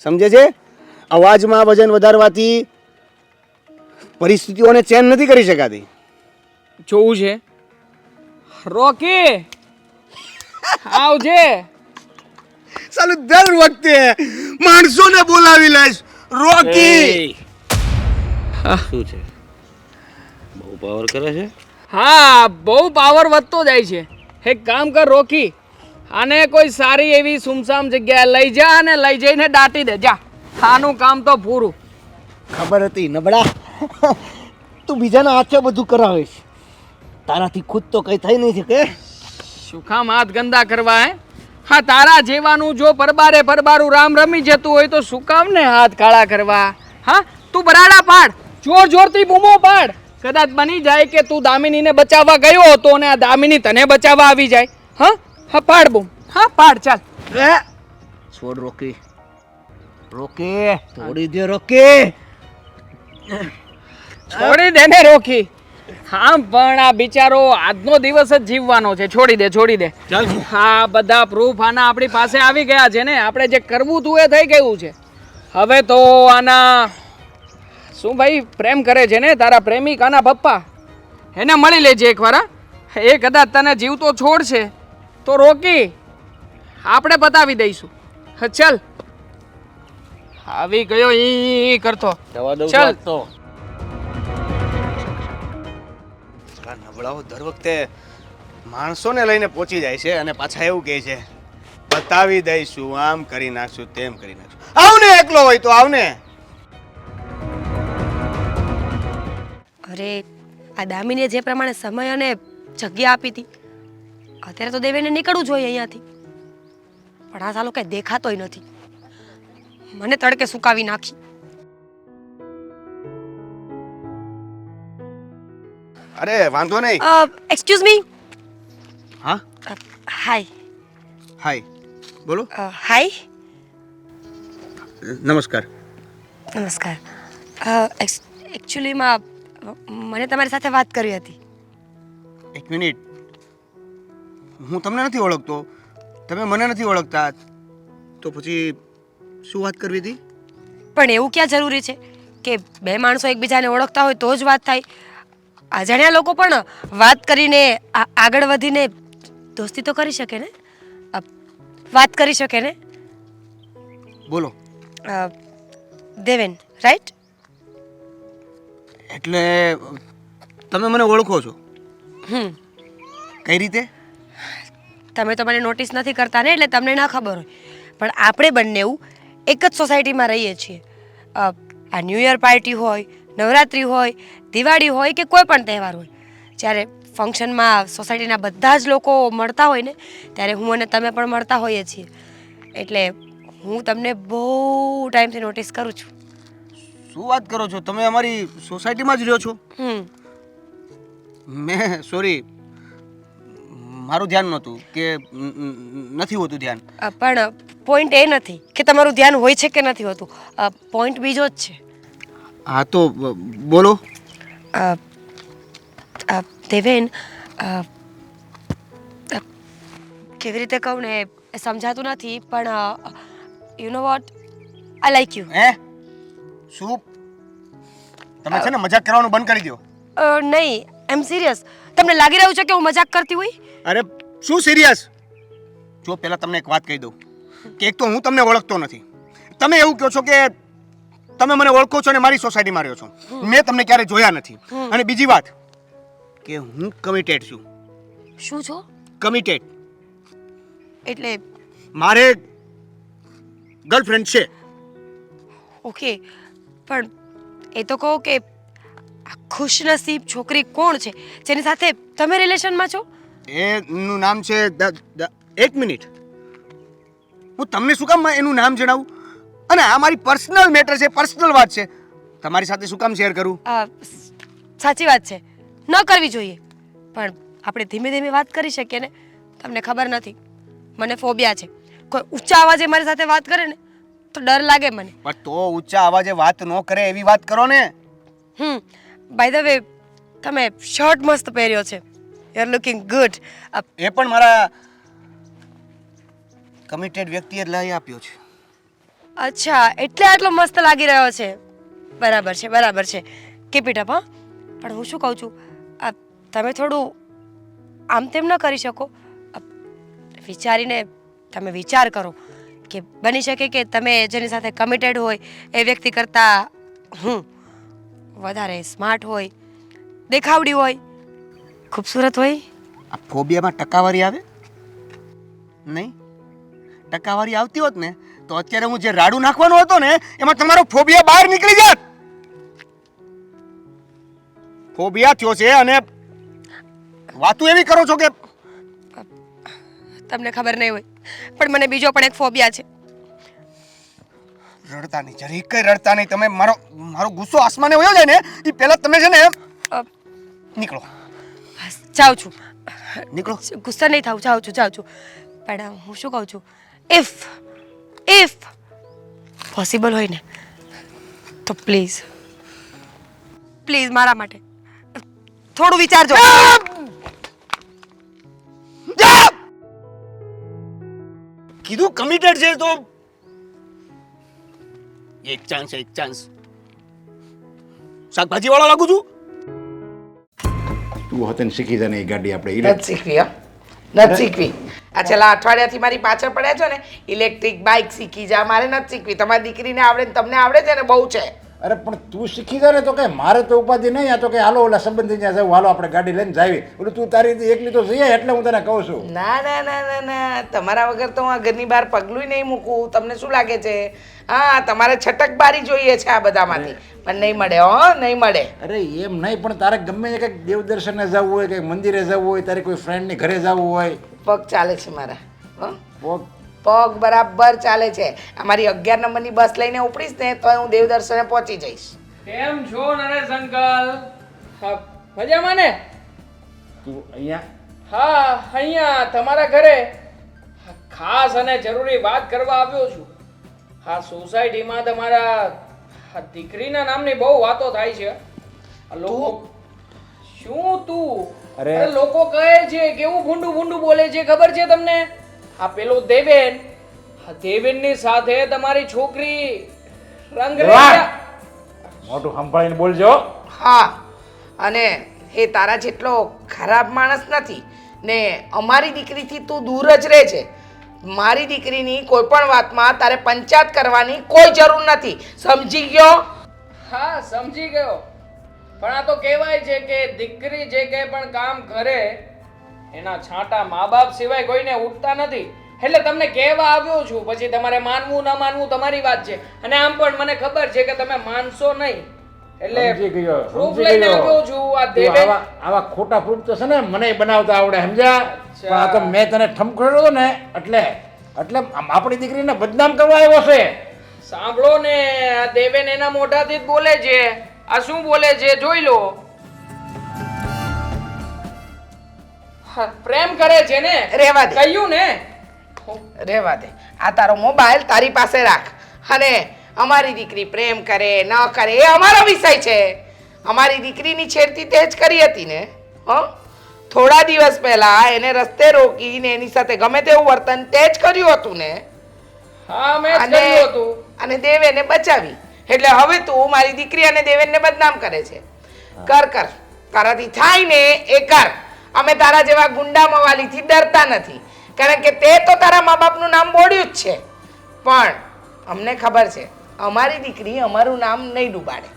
સમજે છે? અવાજમાં વજન વધારવાથી પરિસ્થિતિઓને ચેન્જ નથી કરી શકાતી. જોવું છે? રોકી આવજે. સાલું દર વખતે માણસોને બોલાવી લઈશ. રોકી શું છે? બહુ પાવર કરે છે. હા, બહુ પાવર વધતો જાય છે. એક કામ કર રોકી, આને કોઈ સારી એવી સુમસામ જગ્યાએ લઈ જા અને લઈ જઈને દાટી દે. જા, આનું કામ તો પૂરું. ખબર હતી નબળા, તું બીજાના હાથે બધું કરાવીશ, તારાથી ખુદ તો કઈ થઈ નહીં શકે. શું કામ હાથ ગંદા કરવા? હે હા, તારા જેવાનું જો પરબારે પરબારું રામ રમી જતું હોય તો શું કામ ને હાથ કાળા કરવા? હા, તું બરાડા પાડ, જોર જોરથી બૂમો પાડ. કદાચ બની જાય કે તું દામિનીને બચાવવા ગયો હતો અને આ દામિની તને બચાવવા આવી જાય. હા હા, પાડ બૂમ. હા, પાડ. ચાલ. છોડ રોકી, રોકી, તોડી દે રોકી. છોડી દે ને રોકી. હા, પણ આ બિચારો આજનો દિવસ જ જીવવાનો છે. છોડી દે, છોડી દે. હા, બધા પ્રૂફ આના આપણી પાસે આવી ગયા છે ને. આપણે જે કરવું હતું એ થઈ ગયું છે. હવે તો આના શું ભાઈ પ્રેમ કરે છે ને તારા પ્રેમિકાના પપ્પા, એને મળી લેજે એકવાર. એ કદાચ તને જીવતો છોડશે તો રોકી આપણે પતાવી દઈશું. હા, ચાલ આવી ગયો ઈ કરતો. જવા દઉં ચાલ. તો સાલા નબળાઓ દર વખતે માણસોને લઈને પહોંચી જાય છે અને પાછા એવું કહે છે બતાવી દઈશું, આમ કરી નાખશું, તેમ કરી નાખશું. આવ ને, એકલો હોય તો આવ ને. અરે આ દામિનીએ જે પ્રમાણે સમય અને જગ્યા આપી હતી, અત્યારે તો દેવેને નીકળવું જોઈએ અહીંયાથી, પણ આ સાલો કઈ દેખાતોય નથી. મને તડકે સુકાવી નાખી. અરે વાંધો નહીં. Excuse me. હા હાય. હાય, બોલો. હાય. નમસ્કાર. નમસ્કાર. એકચ્યુઅલીમાં મને તમારી સાથે વાત કરવી હતી. એક મિનિટ, હું તમને નથી ઓળખતો, તમે મને નથી ઓળખતા, તો પછી શું વાત કરવી હતી? પણ એવું ક્યાં જરૂરી છે કે બે માણસો એકબીજાને ઓળખતા હોય તો જ વાત થાય? અજાણ્યા લોકો પણ વાત કરીને આગળ વધીને દોસ્તી તો કરી શકે ને, વાત કરી શકે ને. બોલો. દેવેન, રાઈટ? એટલે તમે મને ઓળખો છો? કઈ રીતે? તમે તો મને નોટિસ નથી કરતા ને, એટલે તમને ના ખબર હોય, પણ આપણે બંને એક જ સોસાયટીમાં રહીએ છીએ. આ ન્યૂ યર પાર્ટી હોય, નવરાત્રિ હોય, દિવાળી હોય કે કોઈ પણ તહેવાર હોય, જ્યારે ફંક્શનમાં સોસાયટીના બધા જ લોકો મળતા હોય ને, ત્યારે હું અને તમે પણ મળતા હોઈએ છીએ. એટલે હું તમને બહુ ટાઈમથી નોટિસ કરું છું. શું વાત કરો છો? તમે અમારી સોસાયટીમાં જ રહ્યો છો? મેં સોરી, મારું ધ્યાન નહોતું કે નથી હોતું ધ્યાન. પણ પોઈન્ટ એ નથી કે તમારું ધ્યાન હોય છે કે નથી હોતું, પોઈન્ટ બીજો જ છે. હા તો બોલો. દેવેન, કેવી રીતે કહું ને એ સમજાતું નથી, પણ you know what, I like you. હે? શું? તમે છે ને મજાક કરવાનું બંધ કરી દો. નહીં, આઈ એમ સિરિયસ. તમને લાગી રહ્યું છે કે હું મજાક કરતી હોય? અરે શું સિરિયસ? જો પહેલા તમને એક વાત કહી દઉં કે એક તો હું તમને ઓળખતો નથી. તમે એવું કહો છો કે તમે મને ઓળખો છો અને મારી સોસાયટીમાં રહ્યો છો. મેં તમને ક્યારે જોયા નથી. અને બીજી વાત કે હું કમિટેડ છું. શું છો? કમિટેડ એટલે મારે ગર્લફ્રેન્ડ છે. ઓકે, પણ એ તો કહો કે આ ખુશનસીબ છોકરી કોણ છે જેની સાથે તમે રિલેશનમાં છો? એનું નામ છે એક મિનિટ, હું તમને શું કામ એનું નામ જણાવું? અને આ મારી પર્સનલ મેટર છે, પર્સનલ વાત છે, તમારી સાથે શું કામ શેર કરું? સાચી વાત છે, ન કરવી જોઈએ, પણ આપણે ધીમે ધીમે વાત કરી શકીએ ને. તમને ખબર નથી, મને ફોબિયા છે. કોઈ ઊંચા અવાજે મારી સાથે વાત કરે ને તો ડર લાગે મને. પણ તો ઊંચા અવાજે વાત ન કરે એવી વાત કરો ને. બાય ધ વે, તમે શર્ટ મસ્ત પહેર્યો છે, યુ આર લુકિંગ ગુડ. એ પણ મારા કમિટેડ વ્યક્તિએ લઈ આપ્યો છે. અચ્છા, એટલે આટલો મસ્ત લાગી રહ્યો છે. બરાબર છે, બરાબર છે. Keep it up. હા, પણ હું શું કહું છું, તમે થોડું આમ તેમ ન કરી શકો? વિચારીને તમે વિચાર કરો કે બની શકે કે તમે જેની સાથે કમિટેડ હોય એ વ્યક્તિ કરતાં હું વધારે સ્માર્ટ હોય, દેખાવડી હોય, ખૂબસૂરત હોય. આ ફોબિયામાં ટકાવારી આવે નહીં? ટકાવારી આવતી હોત ને તો અત્યારે હું જે રાડું નાખવાનો હતો ને એમાં તમારો ફોબિયા બહાર નીકળી જાત. ફોબિયા થયો છે અને વાતું એવી કરો છો કે તમને ખબર નહીં હોય, પણ મને બીજો પણ એક ફોબિયા છે. રડતા નહીં, જરી કઈ રડતા નહીં. તમે મારો ગુસ્સો આસમાને વયો જાય ને એ પહેલા તમે છે ને નીકળો. જાઉં છું. નીકળો. ગુસ્સા નહીં થાવ, જાઉં છું. પણ હું શું કહું છું, ઇફ પોસિબલ હોય ને તો પ્લીઝ મારા માટે થોડું વિચારજો. કીધું કમિટેડ છે તો એક ચાન્સ. શાકભાજી વાળા લાગુ છું. તું હતી ને શીખી જાય ને એ ગાડી આપણે નથી શીખવી. આ છેલ્લા અઠવાડિયાથી મારી પાછળ પડ્યા છો ને ઇલેક્ટ્રિક બાઇક શીખી જા, મારે નથી શીખવી. તમારી દીકરીને આવડે ને તમને આવડે છે ને બહુ છે. અરે પણ તું શીખી જા ને તો કે મારે તો ઉપાધિ નહીં. આ તો કે હાલો ઓલા સંબંધી ત્યાં જવું, હાલો આપણે ગાડી લઈને જાવી. એટલે તું તારી રીતે એકલી તો જઈએ એટલે હું તને કહું છું. ના ના ના ના ના, તમારા વગર તો હું આ ઘરની બહાર પગલું નહીં મૂકું. તમને શું લાગે છે? હા, તમારે છટકબારી જોઈએ છે આ બધામાંથી, પણ નહીં મળે હો, નહીં મળે. અરે એમ નહીં, પણ તારે ગમે તે કંઈક દેવ દર્શને જવું હોય, કંઈક મંદિરે જવું હોય, તારે કોઈ ફ્રેન્ડની ઘરે જવું હોય. પગ ચાલે છે મારા, હો? પગ પગ બરાબર ચાલે છે. અમારી 11 નંબરની બસ લઈને ઉપડીશ ને તો હું દેવ દર્શને પહોંચી જઈશ. કેમ છો નરેશ અંકલ? હા, મજામાં ને? તું અહીંયા હા, અહીંયા તમારા ઘરે ખાસ અને જરૂરી વાત કરવા આવ્યો છું. હા, સોસાયટીમાં તમારા દીકરીના નામની બહુ વાતો થાય છે. આ લોકો શું તું? અરે. અરે લોકો કહે છે કેવું ભૂંડું ભૂંડું બોલે છે ખબર છે તમને? આ પેલો દેવેન, આ દેવેનની સાથે તમારી છોકરી રંગરેલિયા. મોટું સંભાળીને બોલજો. હા, અને એ તારા જેટલો ખરાબ માણસ નથી ને અમારી દીકરીથી તું દૂર જ રહે છે. મારી દીકરીની કોઈ પણ વાતમાં તારે પંચાયત કરવાની કોઈ જરૂર નથી, સમજી ગયો? હા, સમજી ગયો. પણ આ તો કહેવાય છે કે દીકરી જે કંઈ પણ કામ કરે એના છાંટા મા બાપ સિવાય કોઈને ઉઠતા નથી. એટલે તમને કહેવા આવ્યો છું, પછી તમારે માનવું ના માનવું તમારી વાત છે. અને આમ પણ મને ખબર છે કે તમે માનશો નહીં, એટલે સમજી ગયો, proof સમજી લઈને ગયો. આવ્યો છું. આ તું દેવેન આવા ખોટા પ્રૂફ તો છે ને મને બનાવતા આવડે, સમજ્યા? પણ આ તો મેં તને ઠમખડ્યો હતો ને એટલે આમ આપણી દીકરીને બદનામ કરવા આવ્યો છે. સાંભળો ને, આ દેવેન એના મોઢાથી જ બોલે છે. આ શું બોલે છે જોઈ લો. હા, પ્રેમ કરે છે ને? રહેવા દે. કહ્યું ને. રહેવા દે. આ તારો મોબાઈલ તારી પાસે રાખ. અને અમારી દીકરી પ્રેમ કરે ન કરે એ અમારો વિષય છે. અમારી દીકરીની છેડતી તે જ કરી હતી ને? હં? થોડા દિવસ પહેલા એને રસ્તે રોકીને એની સાથે ગમે તેવું વર્તન તે જ કર્યું હતું ને? હા, મેં જ કર્યું હતું. અને દેવેને બચાવી. એટલે હવે તું મારી દીકરી અને દેવેનને બદનામ કરે છે. કર તારાથી થાય ને એ કર. અમે તારા જેવા ગુંડા મવાલીથી ડરતા નથી, કારણ કે તે તો તારા મા બાપનું નામ બોડ્યું જ છે. પણ અમને ખબર છે અમારી દીકરી અમારું નામ નહીં ડૂબાડે.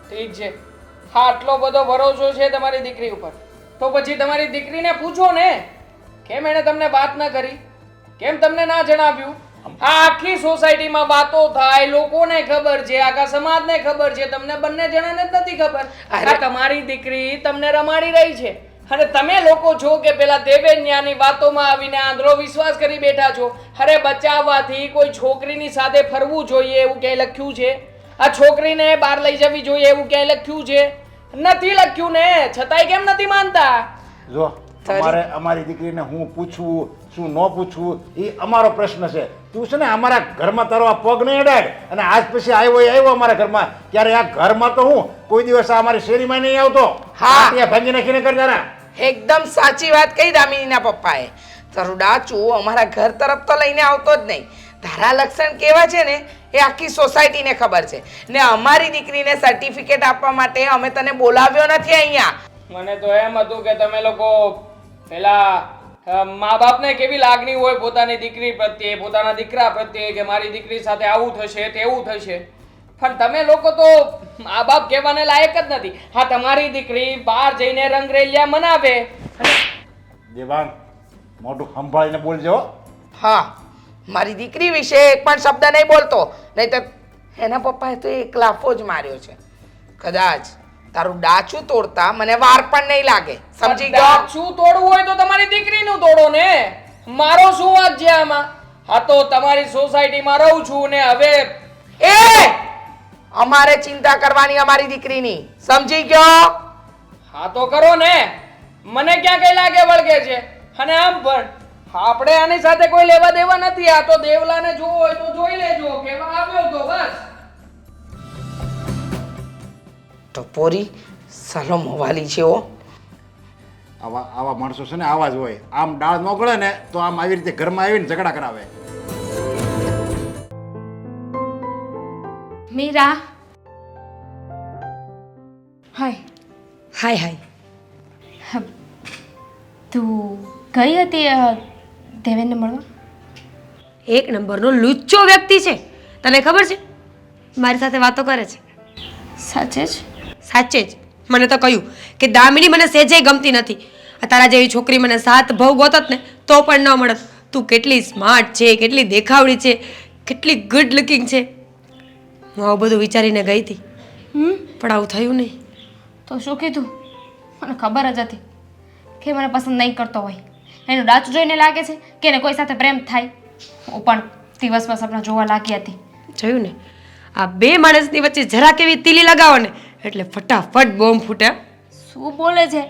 ઠીક છે. હા, આટલો બધો ભરોસો છે તમારી દીકરી ઉપર, તો પછી તમારી દીકરીને પૂછો ને, કેમ એણે તમને વાત ન કરી? કેમ તમને ના જણાવ્યું? આ આખી સોસાયટીમાં વાતો થાય, લોકોને ખબર છે, આખા સમાજને ખબર છે, તમને બંને જણાને જ નથી ખબર. આ તમારી દીકરી તમને રમાડી રહી છે અને તમે લોકો છો કે પેલા દેવેન્યાની વાતોમાં આવીને આંધળો વિશ્વાસ કરી બેઠા છો. અરે બચાવવાથી કોઈ છોકરીની સાથે ફરવું જોઈએ એવું ક્યાંય લખ્યું છે? આ છોકરીને બહાર લઈ જવી જોઈએ એવું ક્યાંય લખ્યું છે? નથી લખ્યું ને, છતાંય કેમ નથી માનતા? જો અમારી દીકરીને હું પૂછવું શું ન પૂછવું એ અમારો પ્રશ્ન છે. તું છે ને અમારા ઘરમાં તારો આ પગ નહીં અડાડ. અને આજ પછી આવ્યો અમારા ઘરમાં, ત્યારે આ ઘરમાં તો હું કોઈ દિવસ આ અમારી શેરીમાં નહીં આવતો. હા. ત્યાં ભાંગી નાખીને કરતા ના. એકદમ સાચી વાત કહી દામિનીના પપ્પાએ. તારું ડાચું અમારા ઘર તરફ તો લઈને આવતો જ નહીં. તારા લક્ષણ કેવા છે ને એ આખી સોસાયટીને ખબર છે. ને અમારી દીકરીને સર્ટિફિકેટ આપવા માટે અમે તને બોલાવ્યો નથી અહીંયા. મને તો એમ હતું કે તમે લોકો પેલા મા બાપને કેવી લાગણી હોય પોતાની દીકરી પ્રત્યે, પોતાના દીકરા પ્રત્યે, કે મારી દીકરી સાથે આવું થશે તેવું થશે. પણ તમે લોકો તો મા બાપ કહેવાને લાયક જ નથી. હા, તમારી દીકરી બહાર જઈને રંગરેલિયા મનાવે. દેવાંગ, મોટું સંભાળીને બોલજો. હા, મારી દીકરી વિશે એક પણ શબ્દ નહીં બોલતો, નહીં તો એના પપ્પાએ તો એક લાફો જ માર્યો છે. કદાચ તારું ડાચું તોડતા મને વાર પણ નહીં લાગે, સમજી ગયો? શું તોડવું હોય તો તમારી દીકરીનું તોડો ને, મારો શું વાત છે આમાં? હા, તો તમારી સોસાયટીમાં રહું છું ને હવે અમારે ચિંતા કરવાની અમારી દીકરીની, સમજી ગયો? હા તો કરો ને, મને ક્યાં કઈ લાગે વળગે છે. અને આમ પણ આપણે આની સાથે કોઈ લેવા દેવા નથી. આ તો દેવલાને જોવો હોય તો જોઈ લેજો, કેવા આવ્યો તો બસ. ટપોરી સાલો મોવાલી છે હો. આવા માણસો છે ને આવા જ હોય. આમ ડાળ ન ગળે ને તો આમ આવી રીતે ઘરમાં આવીને ઝઘડા કરાવે. મીરા, હાય. હાય હાય. તું ગઈ હતી દેવેનને મળવા? એક નંબરનો લુચ્ચો વ્યક્તિ છે, તને ખબર છે? મારી સાથે વાતો કરે છે. સાચે જ? સાચે જ. મને તો કહ્યું કે દામિની મને સહેજે ગમતી નથી. આ તારા જેવી છોકરી મને 7 ભવ ગોતત ને તો પણ ન મળત. તું કેટલી સ્માર્ટ છે, કેટલી દેખાવડી છે, કેટલી ગુડ લુકિંગ છે. હું આવું બધું વિચારીને ગઈ હતી, પણ આવું થયું નહીં. તો શું કીધું? મને ખબર જ હતી કે મને પસંદ નહીં કરતો હોય. એનું ડાચું જોઈને લાગે છે કે એને કોઈ સાથે પ્રેમ થાય. હું પણ દિવસમાં સપના જોવા લાગી હતી. જોયું ને, આ બે માણસની વચ્ચે જરા કેવી તીલી લગાવો ને એટલે ફટાફટ બોમ્બ ફૂટે. શું બોલે છે?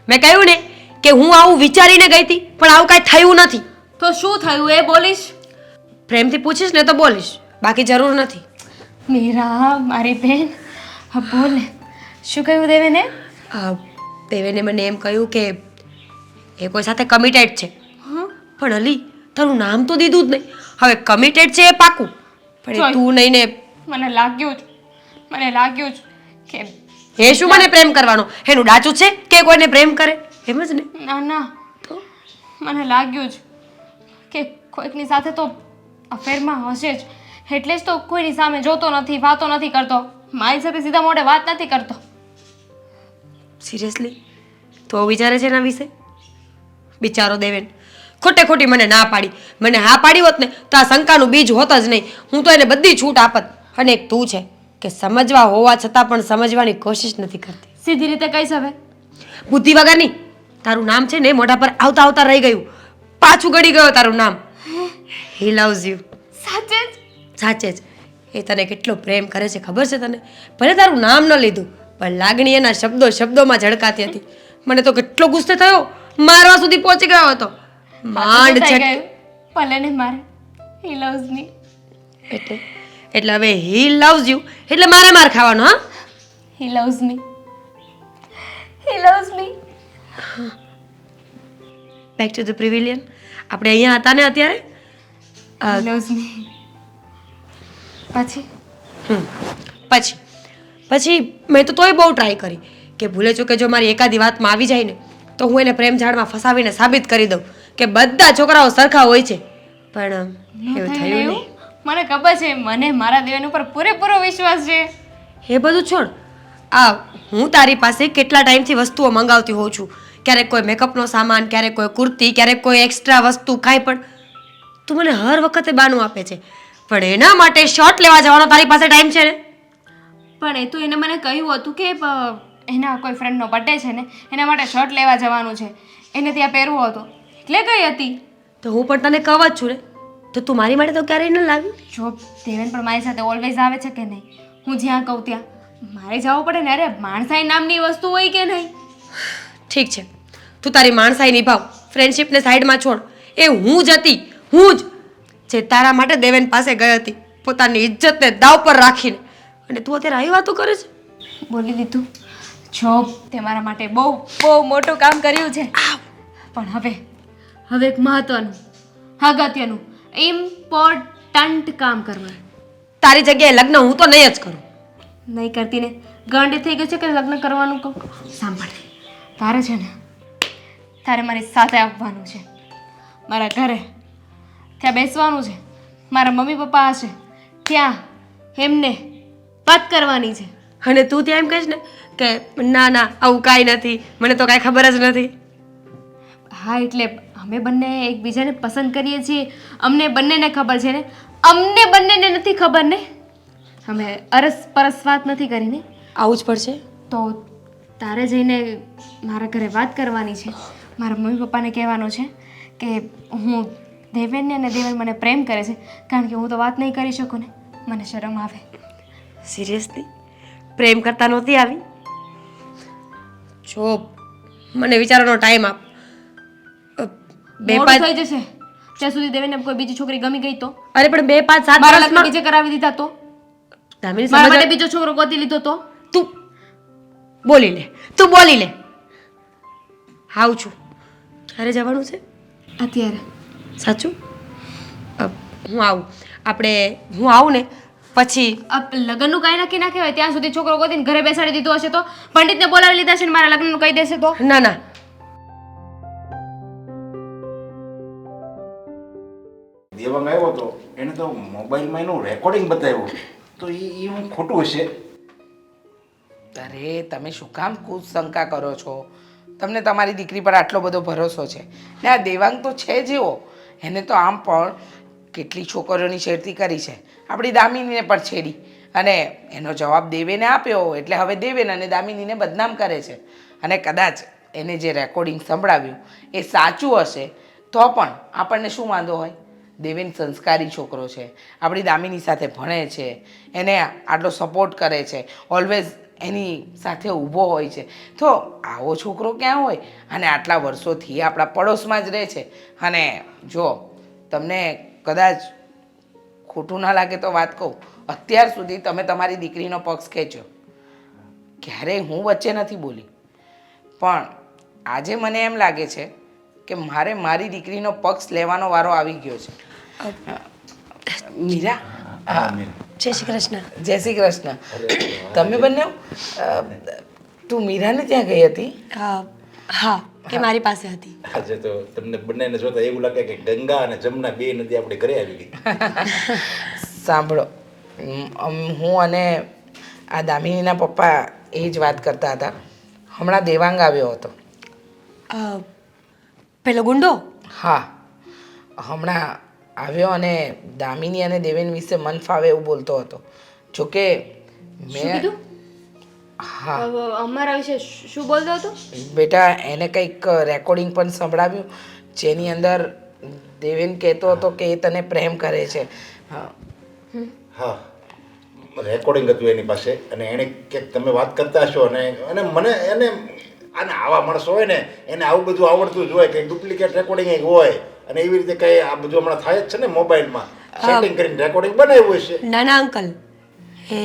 મેં કહ્યું ને કે હું આવું વિચારીને ગઈ હતી, પણ આવું કાંઈ થયું નથી. તો શું થયું એ બોલીશ? પ્રેમથી પૂછીશ ને તો બોલીશ, બાકી જરૂર નથી. મીરા મારી બેન, હા બોલે. શું કહ્યું દેવેને? દેવેને મને એમ કહ્યું કે એ કોઈ સાથે કમિટેડ છે. પણ અલી, તારું નામ તો દીધું જ નહીં. હવે કમિટેડ છે એ પાકું, પણ એ તું નહીં ને. મને લાગ્યું જ કે એ શું મને પ્રેમ કરવાનો? એનું ડાચું છે કે કોઈને પ્રેમ કરે? એમ જ ને. ના તો મને લાગ્યું જ કે કોઈકની સાથે તો અફેરમાં હશે જ. એટલે જ તો કોઈની સામે જોતો નથી, વાતો નથી કરતો, મારી સાથે સીધા મોઢે વાત નથી કરતો. સિરિયસલી તો વિચારે છે એના વિશે? બિચારો દેવેન ખોટે ખોટી મને ના પાડી. મને હા પાડી હોત ને તો આ શંકાનું બીજ હોત જ નહીં. હું તો એને બધી છૂટ આપત. અને એક તું છે કે સમજવા હોવા છતાં પણ સમજવાની કોશિશ નથી કરતી. સીધી રીતે કહીશ હવે. બુદ્ધિ વગરની. તારું નામ છે ને મોઢા પર આવતા આવતા રહી ગયું, પાછું ગળી ગયો તારું નામ. હી લવ્સ યુ. સાચે જ? સાચે જ. એ તને કેટલો પ્રેમ કરે છે ખબર છે તને? ભલે તારું નામ ન લીધું, પણ લાગણી એના શબ્દોમાં ઝળકાતી હતી. મને તો કેટલો ગુસ્સે થયો, મારવા સુધી પહોંચી ગયો હતો. માંડ થઈ છે ગયું. ભલે ને મારે હી લવ્સ મી. એટલે હવે હી લવ્સ યુ એટલે મારે માર ખાવાનો. હા, he loves me. He loves me. Back to the pavilion. આપણે અહીંયા હતા ને અત્યારે. He loves me. પછી પછી મેં તો તોય બહુ ટ્રાય કરી કે ભૂલે ચૂકે જો મારી એકાદી વાતમાં આવી જાય ને તો હું એને પ્રેમ ઝાડમાં ફસાવીને સાબિત કરી દઉં કે બધા છોકરાઓ સરખા હોય છે. પણ એવું થયું નહીં. મને ખબર છે, મને મારા દેવન ઉપર પૂરેપૂરો વિશ્વાસ છે. એ બધું છોડ. હું તારી પાસે કેટલા ટાઈમથી વસ્તુઓ મંગાવતી હોઉં છું. ક્યારેક કોઈ મેકઅપનો સામાન, ક્યારેક કોઈ કુર્તી, ક્યારેક કોઈ એક્સ્ટ્રા વસ્તુ, કાંઈ પણ. તું મને હર વખતે બાનું આપે છે, પણ એના માટે શોર્ટ લેવા જવાનો તારી પાસે ટાઈમ છે ને? પણ એ તો એને મને કહ્યું હતું કે એના કોઈ ફ્રેન્ડનો બર્થડે છે ને એના માટે શર્ટ લેવા જવાનું છે, એને ત્યાં પહેરવો હતો એટલે ગઈ હતી. તો હું પણ તને કહું જ છું ને, તો તું મારી માટે તો ક્યારેય ન લાવી. જો દેવેન પણ મારી સાથે ઓલવેઝ આવે છે કે નહીં? હું જ્યાં કહું ત્યાં મારે જવું પડે ને. અરે માણસાઈ નામની વસ્તુ હોય કે નહીં? ઠીક છે, તું તારી માણસાઈ નિભાવ, ફ્રેન્ડશિપને સાઈડમાં છોડ. એ હું જ હતી, હું જ જે તારા માટે દેવેન પાસે ગઈ હતી પોતાની ઇજ્જતને દાવ પર રાખીને. અને તું અત્યારે આવી વાતો કરે છે? બોલી દીધું. જો તે મારા માટે બહુ બહુ મોટું કામ કર્યું છે, પણ હવે એક મહત્વનું, અગત્યનું, ઇમ્પોર્ટન્ટ કામ કરવાનું. તારી જગ્યાએ લગ્ન હું તો નહીં જ કરું. નહીં કરતી ને? ગાંડી થઈ ગઈ છે કે લગ્ન કરવાનું કહું? સાંભળ, તારે છે ને તારે મારી સાથે આવવાનું છે મારા ઘરે. ત્યાં બેસવાનું છે, મારા મમ્મી પપ્પા હશે ત્યાં, એમને વાત કરવાની છે. અને તું ત્યાં એમ કહીશ ને કે ના ના આવું કાંઈ નથી, મને તો કાંઈ ખબર જ નથી. હા, એટલે અમે બંને એકબીજાને પસંદ કરીએ છીએ, અમને બંનેને ખબર છે ને? અમને બંનેને નથી ખબર ને? અમે અરસપરસ વાત નથી કરી ને? આવું જ પડશે. તો તારે જઈને મારા ઘરે વાત કરવાની છે, મારા મમ્મી પપ્પાને કહેવાનું છે કે હું દેવેનને અને દેવેન મને પ્રેમ કરે છે, કારણ કે હું તો વાત નહીં કરી શકું ને, મને શરમ આવે. સિરિયસલી પ્રેમ કરતા નહોતી આવી? જો મને વિચારવાનો ટાઈમ આપ. મોડું થઈ જશે ત્યાં સુધી દેવેનને કોઈ બીજી છોકરી ગમી ગઈ તો? અરે પણ 2, 5, 7 મારા લગ્ન બીજે કરાવી દીધા તો? દામિની મારા માટે સમજ. બીજો છોકરો ગોતી લીધો તો? તું બોલી લે. આવું છું. ક્યારે જવાનું છે? અત્યારે. સાચું? હું આવું ને પછી લગ્નનું કાંઈ નક્કી ના કહેવાય ત્યાં સુધી છોકરો ગોતીને ઘરે બેસાડી દીધો હશે તો? પંડિતને બોલાવી લીધા છે ને મારા લગ્નનું કહી દેશે તો? ના દેવાંગ આવ્યો હતો એને તો મોબાઈલમાં એનું રેકોર્ડિંગ બતાવ્યું તો એ હું ખોટું હશે. અરે તમે શું કામ કુશંકા કરો છો? તમને તમારી દીકરી પર આટલો બધો ભરોસો છે ને આ દેવાંગ તો છે જેવો, એને તો આમ પણ કેટલી છોકરીઓની છેડતી કરી છે, આપણી દામિનીને પણ છેડી અને એનો જવાબ દેવેને આપ્યો એટલે હવે દેવેન અને દામિનીને બદનામ કરે છે. અને કદાચ એને જે રેકોર્ડિંગ સંભળાવ્યું એ સાચું હશે તો પણ આપણને શું વાંધો હોય? દેવેન સંસ્કારી છોકરો છે, આપણી દામિની સાથે ભણે છે, એને આટલો સપોર્ટ કરે છે, ઓલવેઝ એની સાથે ઊભો હોય છે, તો આવો છોકરો ક્યાં હોય? અને આટલા વર્ષોથી આપણા પડોશમાં જ રહે છે. અને જો તમને કદાચ ખોટું ના લાગે તો વાત કહું, અત્યાર સુધી તમે તમારી દીકરીનો પક્ષ ખેંચ્યો, ક્યારેય હું વચ્ચે નથી બોલી, પણ આજે મને એમ લાગે છે કે મારે મારી દીકરીનો પક્ષ લેવાનો વારો આવી ગયો છે. મીરા, જય શ્રી કૃષ્ણ. જય શ્રી કૃષ્ણ. તમે બંને તું મીરાને ત્યાં ગઈ હતી? હા, એ મારી પાસે હતી. આજે તો તમને બંનેને જોતા એવું લાગે કે ગંગા અને જમના બે નદી આપણે ઘરે આવી ગઈ. સાંભળો, હું અને આ દામિનીના પપ્પા એ જ વાત કરતા હતા. હમણાં દેવાંગ આવ્યો હતો. પેલો ગુંડો? હા, હમણાં આવ્યો અને દામિની અને દેવેન વિશે મન ફાવે એવું બોલતો હતો. જોકે શું મેં કીધું? હા અમારા વિશે શું બોલતો હતો? બેટા એને કંઈક રેકોર્ડિંગ પણ સંભળાવ્યું જેની અંદર દેવેન કહેતો હતો કે એ તને પ્રેમ કરે છે. હા, રેકોર્ડિંગ હતું એની પાસે અને એણે કે તમે વાત કરતા હશો અને મને એને આને આવા માણસો હોય ને એને આવું બધું આવડતું જ હોય કે ડુપ્લિકેટ રેકોર્ડિંગ હોય અને એવી રીતે કંઈ આ બધું હમણાં થાય જ છે ને મોબાઈલમાં સેટિંગ કરીને રેકોર્ડિંગ બનાવ્યું હશે. ના ના અંકલ, એ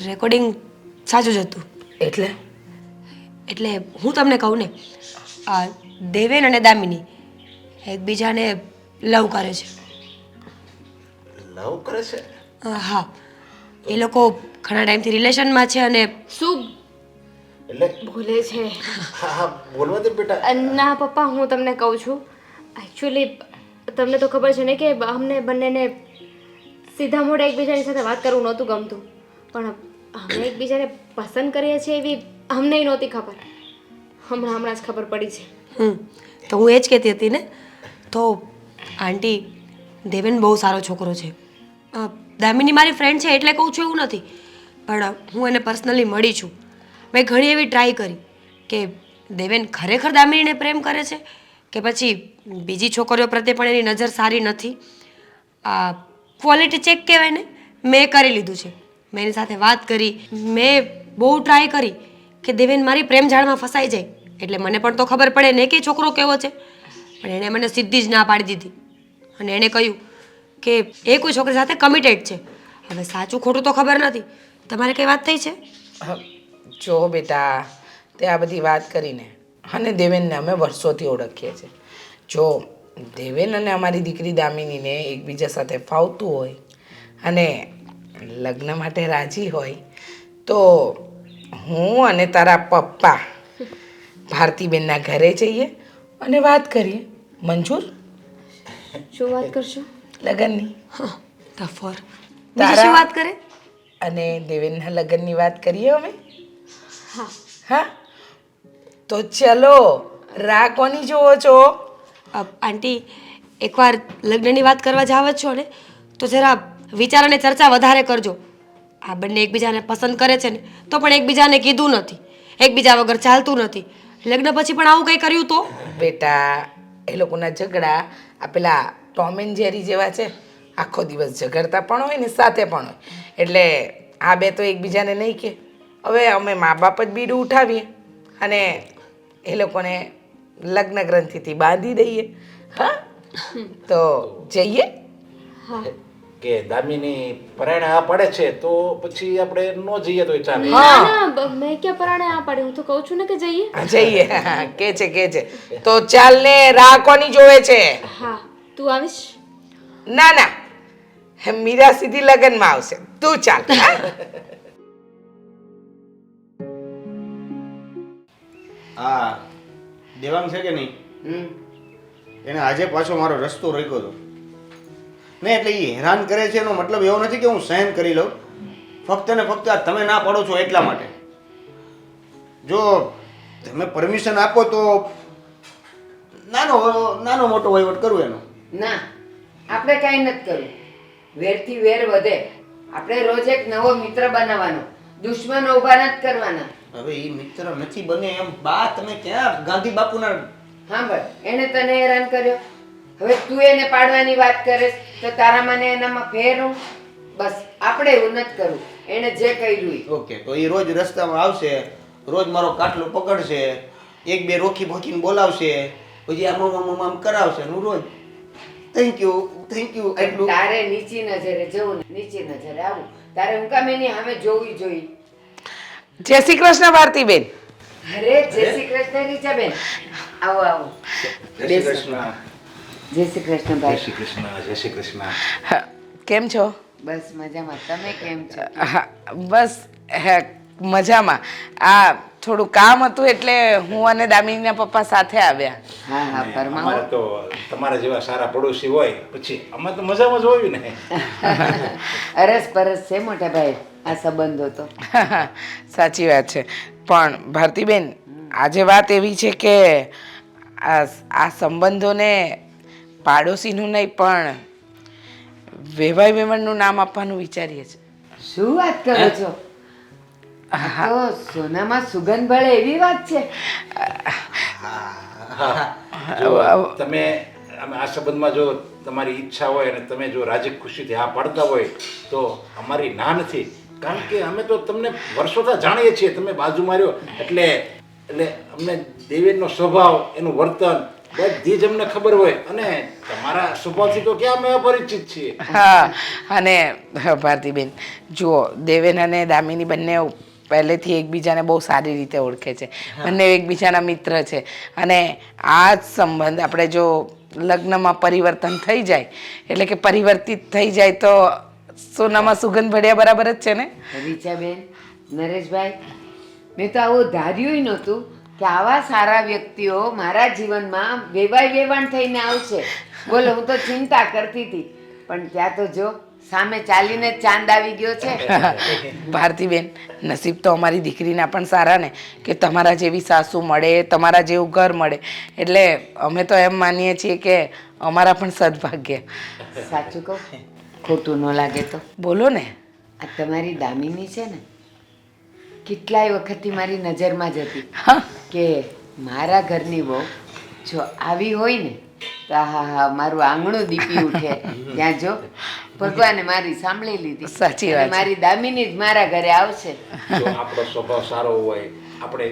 રેકોર્ડિંગ સાચું જ હતું. એટલે હું તમને કહું ને, આ દેવેન અને દામિની એકબીજાને લવ કરે છે. લવ કરે છે? હા, એ લોકો ઘણા ટાઈમથી રિલેશનમાં છે અને શું એટલે બોલે છે? હા હા બોલવા દે બેટા. ના પપ્પા, હું તમને કહું છું, એકચ્યુઅલી તમને તો ખબર છે ને કે અમને બંનેને સીધા મોઢે એકબીજાની સાથે વાત કરવું નહોતું ગમતું, પણ અમે એકબીજાને પસંદ કરીએ છીએ એવી અમને નહોતી ખબર. હમણાં જ ખબર પડી છે. તો હું એ જ કહેતી હતી ને, તો આંટી દેવેન બહુ સારો છોકરો છે. દામિની મારી ફ્રેન્ડ છે એટલે કહું છું એવું નથી, પણ હું એને પર્સનલી મળી છું. મેં ઘણી એવી ટ્રાય કરી કે દેવેન ખરેખર દામિનીને પ્રેમ કરે છે કે પછી બીજી છોકરીઓ પ્રત્યે પણ એની નજર સારી નથી. આ ક્વોલિટી ચેક કહેવાય ને, મેં કરી લીધું છે. મેં એની સાથે વાત કરી, મેં બહુ ટ્રાય કરી કે દેવેન મારી પ્રેમ જાળમાં ફસાઈ જાય એટલે મને પણ તો ખબર પડે ને કે છોકરો કેવો છે. પણ એણે મને સીધી જ ના પાડી દીધી અને એણે કહ્યું કે એ કોઈ છોકરી સાથે કમિટેડ છે. હવે સાચું ખોટું તો ખબર નથી. તમારે કઈ વાત થઈ છે? જો બેટા, તે આ બધી વાત કરીને અને દેવેનને અમે વર્ષોથી ઓળખીએ છીએ. જો દેવેન અને અમારી દીકરી દામિનીને એકબીજા સાથે ફાવતું હોય અને લગ્ન માટે રાજી હોય તો હું અને તારા પપ્પા ભારતીબેનના ઘરે જઈએ અને વાત કરીએ. મંજૂર? શું વાત કરશો? લગ્નની. તફર બીજી શું વાત કરે? અને દેવેનના લગ્નની વાત કરીએ અમે. હા, તો ચલો, રાહ કોની જોવો છો? આંટી, એકવાર લગ્નની વાત કરવા જાવ જ છો ને તો જરા વિચાર અને ચર્ચા વધારે કરજો. આ બંને એકબીજાને પસંદ કરે છે ને તો પણ એકબીજાને કીધું નથી, એકબીજા વગર ચાલતું નથી. લગ્ન પછી પણ આવું કંઈ કર્યું તો? બેટા, એ લોકોના ઝઘડા આ પેલા ટોમ એન્ડ જેરી જેવા છે, આખો દિવસ ઝઘડતા પણ હોય ને સાથે પણ હોય. એટલે આ બે તો એકબીજાને નહીં કે. હવે અમે મા બાપ જ બીડું ઉઠાવીએ અને એ લોકોને લગ્ન ગ્રંથિથી બાંધી દઈએ. હા, તો જઈએ. કે દામિની પરાણે આ પડે છે તો પછી આપણે ન જઈએ તો ચાલે. ના, મેં ક્યાં પરાણે આ પાડી? હું તો કહું છું ને કે જઈએ. જઈએ. કે છે તો ચાલ ને, રાહ કોની જોવે છે? હા, તું આવીશ? ના ના, મીરા સીધી લગ્નમાં આવશે, તું ચાલ. હા, દેવાંગ છે કે નહીં? એને આજે પાછો મારો રસ્તો રોક્યો હતો. ને એટલે એ હેરાન કરે છે એનો મતલબ એવો નથી કે હું સહન કરી લઉં, ફક્ત ને ફક્ત આ તમે ના પાડો છો એટલા માટે. જો તમે પરમિશન આપો તો નાનો મોટો વહીવટ કરું એનો. ના, આપણે કાંઈ નથી કરવું. વેરથી વેર વધે. આપણે રોજ એક નવો મિત્ર બનાવવાનો, દુશ્મનો ઊભા નથી કરવાના. હવે એ મિત્ર નથી બને એમ બા તમે ક્યાં ગાંધી બાપુના. સાંભળ, એને તને હેરાન કર્યો, હવે તું એને પાડવાની વાત કરે તો તારામાં ને એનામાં ફેર હું? બસ આપણે એવું નથી કરવું. એને જે કર્યું ઈ. ઓકે, તો એ રોજ રસ્તામાં આવશે, રોજ મારો કાટલો પકડશે, એક બે રોકી ભોકીને બોલાવશે, પછી આમ કરાવશે, હું રોજ થેન્ક યુ એટલું. તારે નીચી નજરે જવું ને નીચી નજરે આવું. તારે હું કામ એની સામે જોવી જોઈ. જય શ્રી કૃષ્ણ ભારતીબેન. અરે જય શ્રી કૃષ્ણ રીચાબેન, આવો આવો. જય શ્રી કૃષ્ણ. જય શ્રી કૃષ્ણ ભાઈ. જય શ્રી કૃષ્ણ. કેમ છો? બસ મજામાં. તમે કેમ છો? હા, બસ મજામાં. આ થોડું કામ હતું એટલે હું અને દામિનીના પપ્પા સાથે આવ્યા. હા હા, ફરમાવો. અમારે તો તમારા જેવા સારા પડોશી હોય પછી અમે તો મજામાં જ હોય ને. અરસ પરસ છે મોટા ભાઈ આ સંબંધો તો. સાચી વાત છે. પણ ભારતીબેન, આજે વાત એવી છે કે આ સંબંધોને પાડોશીનું નહીં પણ વેવાઈ વેવણનું નામ આપવાનું વિચારીએ છીએ. શું વાત કરો છો? આ તો સોનામાં સુગંધ ભળે એવી વાત છે. જો તમે આ સંબંધમાં જો તમારી ઈચ્છા હોય અને તમે જો રાજી ખુશીથી આ પાડતા હોય તો અમારી ના નથી. કારણ કે અમે તો તમને વર્ષોથી જાણીએ છીએ, તમે બાજુમાં રહ્યો એટલે અમને દેવેનનો સ્વભાવ, એનું વર્તન બધી જ અમને ખબર હોય અને તમારા સ્વભાવથી તો ક્યાં અમે અપરિચિત છીએ. હા, અને ભારતીબેન જુઓ, દેવેન અને દામિની બંને પહેલેથી એકબીજાને બહુ સારી રીતે ઓળખે છે. બંને એકબીજાના મિત્ર છે અને આ જ સંબંધ આપણે જો લગ્નમાં પરિવર્તન થઈ જાય એટલે કે પરિવર્તિત થઈ જાય તો સોનામાં સુગંધ ભળ્યા બરાબર જ છે ને રીચાબેન, નરેશભાઈ, મેં તો આવું ધાર્યું નહોતું કે આવા સારા વ્યક્તિઓ મારા જીવનમાં વેવાય વેવાણ થઈને આવશે. બોલો, હું તો ચિંતા કરતી હતી પણ ત્યાં તો જો સામે ચાલીને ચાંદ આવી ગયો છે. ભારતીબેન, નસીબ તો અમારી દીકરીના પણ સારા ને કે તમારા જેવી સાસુ મળે, તમારા જેવું ઘર મળે. એટલે અમે તો એમ માનીએ છીએ કે અમારા પણ સદભાગ્ય. સાચું કહું, ખોટું ન લાગે તો બોલો ને. આ તમારી દામિની છે ને, કેટલાય વખતથી મારી નજરમાં જ હતી હા, કે મારા ઘરની બહુ જો આવી હોય ને તો હા મારું આંગણું દીપી ઉઠે. ત્યાં જો ભગવાને મારી સાંભળી લીધી. સાચી વાત અને છે. મારી દામિની જ મારા ઘરે આવશે. જો આપણો સ્વભાવ સારો હોય, આપણે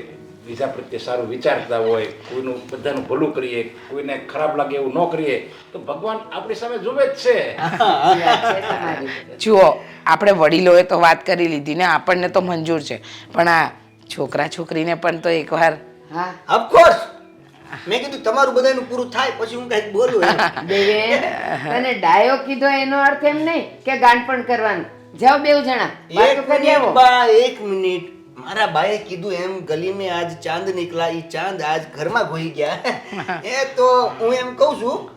બીજા પ્રત્યે સારું વિચારતા હોય, કોઈનું બધાનું ભલું કરીએ, કોઈને ખરાબ લાગે એવું ન કરીએ તો ભગવાન આપણી સામે જોવે જ છે. સાચી વાત છે તમારી. જુઓ, આપણે વડીલોએ તો વાત કરી લીધી ને, આપણને તો મંજૂર છે, પણ આ છોકરા છોકરીને પણ તો એકવાર. હા ઓફકોર્સ મેં કીધું તમારું બધાનું પૂરું થાય પછી હું કંઈક બોલું એમ. દેવેન, તને ડાયો કીધો એનો અર્થ એમ નહીં કે ગાંડપણ કરવાનું. જાઓ બેઉ જણા વાતો કરી આવો. એક મિનિટ, મારા બાએ કીધું એમ ગલી મેં આજ ચાંદ નીકળા, ઈ ચાંદ આજ ઘરમાં ઘોઈ ગયા. એ તો હું એમ કહું છું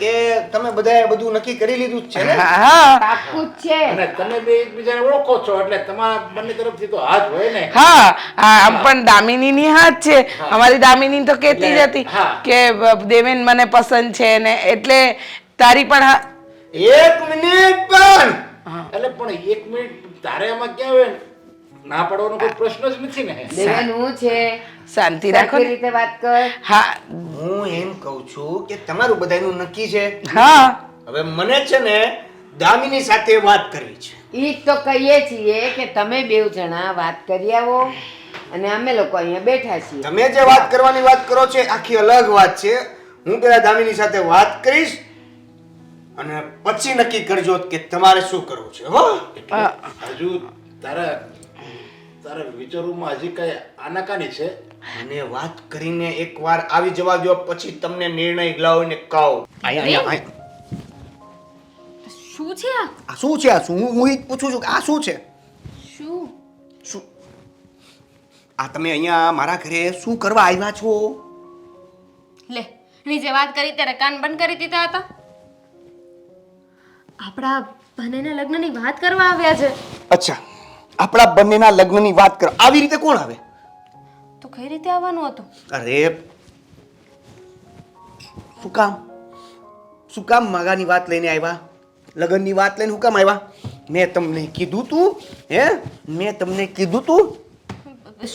કે તમે બધાએ બધું નક્કી કરી લીધું જ છે ને? હા પાક્કું જ છે. અને તમે બે એકબીજાને ઓળખો છો એટલે તમારા બંને તરફથી તો હાથ હોય ને. હા, આમ પણ દામિનીની હાથ છે. અમારી દામિની તો કહેતી જ હતી હા. કે દેવેન મને પસંદ છે ને એટલે તારી પણ એક મિનિટ પણ એટલે પણ એક મિનિટ તારે આમાં ક્યાં હોય ના પાડવાનો કોઈ પ્રશ્ન જ નથી ને. દેવેન હું છે, શાંતિ રાખો સરખી ને. રીતે વાત કર. હા હું એમ કહું છું કે તમારું બધાનું નક્કી છે. હા, હવે મને છે ને દામિની સાથે વાત કરવી છે. ઈ જ તો કહીએ છીએ કે તમે બેઉ જણા વાત કરી આવો અને અમે લોકો અહીંયા બેઠા છીએ. તમે જે વાત કરવાની વાત કરો છો એ આખી અલગ વાત છે. હું પેલા દામિની સાથે વાત કરીશ અને પછી નક્કી કરજો કે તમારે શું કરવું છે. હો હજુ તારા વિચારોમાં હજી કઈ આનાકાની છે. મને વાત કરીને એકવાર આવી જવા દો પછી તમને નિર્ણય લાવીને કહું. શું છે આ? આ શું છે? આ શું? હું ઈ જ પૂછું છું કે આ શું છે? શું? શું આ તમે અહીંયા મારા ઘરે શું કરવા આવ્યા છો? લે, એની જે વાત કરી ત્યારે કાન બંધ કરી દીધા હતા. આપણા બંનેના લગ્નની વાત કરવા આવ્યા છે. અચ્છા, આપણા બંનેના લગ્નની વાત કર. આવી રીતે કોણ આવે? તો કઈ રીતે આવવાનું હતું? અરે શું કામ માગાની વાત લઈને આવ્યા? લગ્નની વાત લઈને શું કામ આવ્યા? મેં તમને કીધું તું? મેં તમને કીધું તું?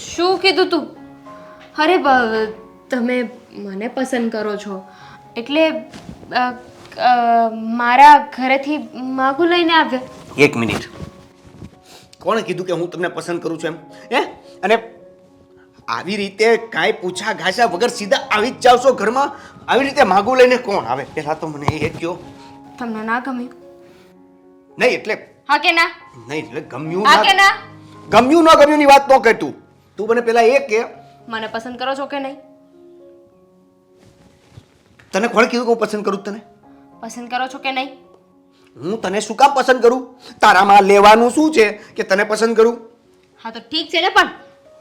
શું કીધું તું? અરે તમે મને પસંદ કરો છો એટલે મારા ઘરેથી માગું લઈને આવ્યા. એક મિનિટ, કોણે કીધું કે હું તમને પસંદ કરું છું એમ? અને આવી રીતે કાંઈ પૂછા ઘાસા વગર સીધા આવી જ જાવ છો ઘરમાં? આવી રીતે માગું લઈને કોણ આવે? પહેલા તો મને એ કહો. તમને ના ગમ્યું? નહીં એટલે હા કે ના? નહીં એટલે ગમ્યું હા કે ના? ગમ્યું ન ગમ્યું ની વાત ન કર તું. તું મને પહેલા એ કે મને પસંદ કરો છો કે નહીં? તને કોણે કીધું કે હું પસંદ કરું છું તને? પસંદ કરો છો કે નહીં? હું તને શું કામ પસંદ કરું? તારામાં લેવાનું શું છે કે તને પસંદ કરું? હા તો ઠીક છે ને, પણ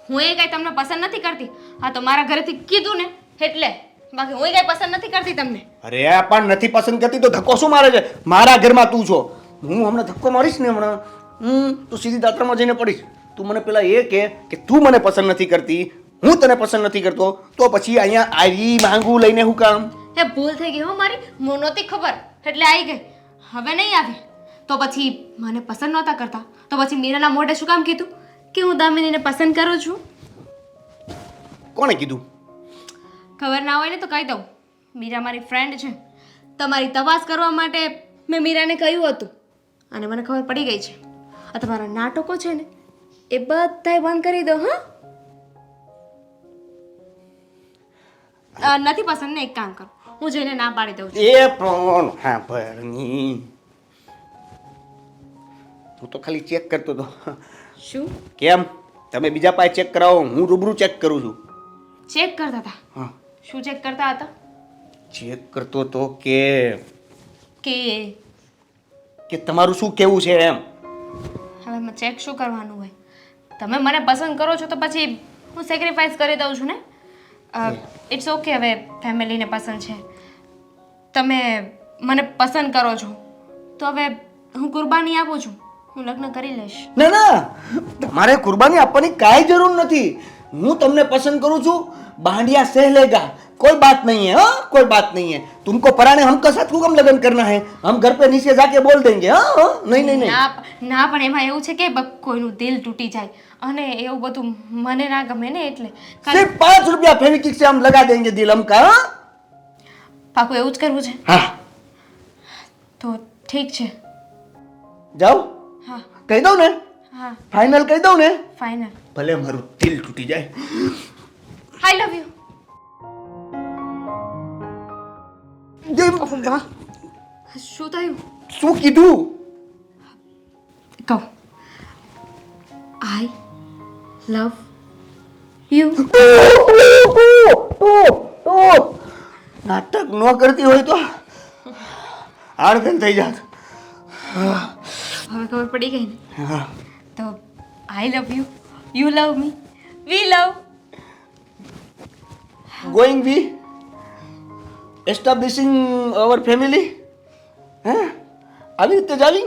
હું એ કઈ તમને પસંદ નથી કરતી. હા તો મારા ઘરેથી કીધું ને એટલે, બાકી હું કઈ પસંદ નથી કરતી તમને. અરે પણ નથી પસંદ કરતી તો ધક્કો શું મારે છે? મારા ઘરમાં તું છો, હું હમણાં ધક્કો મારીશ ને હમણાં તું સીધી દાતરામાં જઈને પડીશ. તું મને પેલા એ કે તું મને પસંદ નથી કરતી, હું તને પસંદ નથી કરતો, તો પછી અહીંયા આવી માંગું લઈને હું કામ? એ ભૂલ થઈ ગઈ હો મારી, મને નહોતી ખબર એટલે આવી ગઈ. હવે નહીં આવી તો પછી મને પસંદ નહોતા કરતા તો પછી મીરાના મોઢે શું કામ કીધું કે હું દામિનીને પસંદ કરું છું? કોણે કીધું? ખબર ના હોય ને તો કહી દઉં, મીરા મારી ફ્રેન્ડ છે. તમારી તપાસ કરવા માટે મેં મીરાને કહ્યું હતું અને મને ખબર પડી ગઈ છે. આ તમારા નાટકો છે ને એ બધાય બંધ કરી દો. હા નથી પસંદ ને એક કામ કરો, હું જઈને ના પાડી દઉં છું. એ પણ હા ભરની હું તો ખાલી ચેક કરતો હતો. શું કેમ તમે બીજા પાસે ચેક કરાવો, હું રૂબરૂ ચેક કરું છું. ચેક કરતા હતા? હા, શું ચેક કરતા હતા? ચેક કરતો તો કે કે તમારું શું કેવું છે એમ. હવે મેં ચેક શું કરવાનું હોય? તમે મને પસંદ કરો છો તો પછી હું સેક્રિફાઈસ કરી દઉં છું ને. ઇટ્સ ઓકે, હવે ફેમિલીને પસંદ છે, તમે મને પસંદ કરો છો તો હવે હું કુરબાની આપું છું, હું લગ્ન કરી લઈશ. ના ના, તમારે કુરબાની આપવાની કાંઈ જરૂર નથી. હું તમને પસંદ કરું છું, बांडिया सह लेगा, कोई बात नहीं है. हाँ, कोई बात नहीं है. तुमको पराने हमका साथ क्यों कम लगन करना है? हम घर पे नीचे जाके बोल देंगे. हाँ, नहीं नहीं नहीं. ના પણ એમાં એવું છે કે કોઈનું દિલ તૂટી જાય અને એવું બધું મને ના ગમે ને એટલે. सिर्फ 5 रुपया फेविक्विक से हम लगा देंगे दिल हमका. हाँ? પાકું એવું જ કરવું છે? हाँ. તો ઠીક છે. જાઓ. હા કહી દઉં ને? હા ફાઇનલ કહી દઉં ને? ફાઇનલ. ભલે મારું દિલ તૂટી જાય. આઈ લવ યુ. શું થયું? શું કીધું? કહો. આઈ લવ યુ. નાટક ન કરતી હોય તો આડફેલ થઈ જાત. હવે ખબર પડી ગઈ ને? હા. તો I love you, you love me, we love. Going be establishing our family. હે આવી રીતે જાવી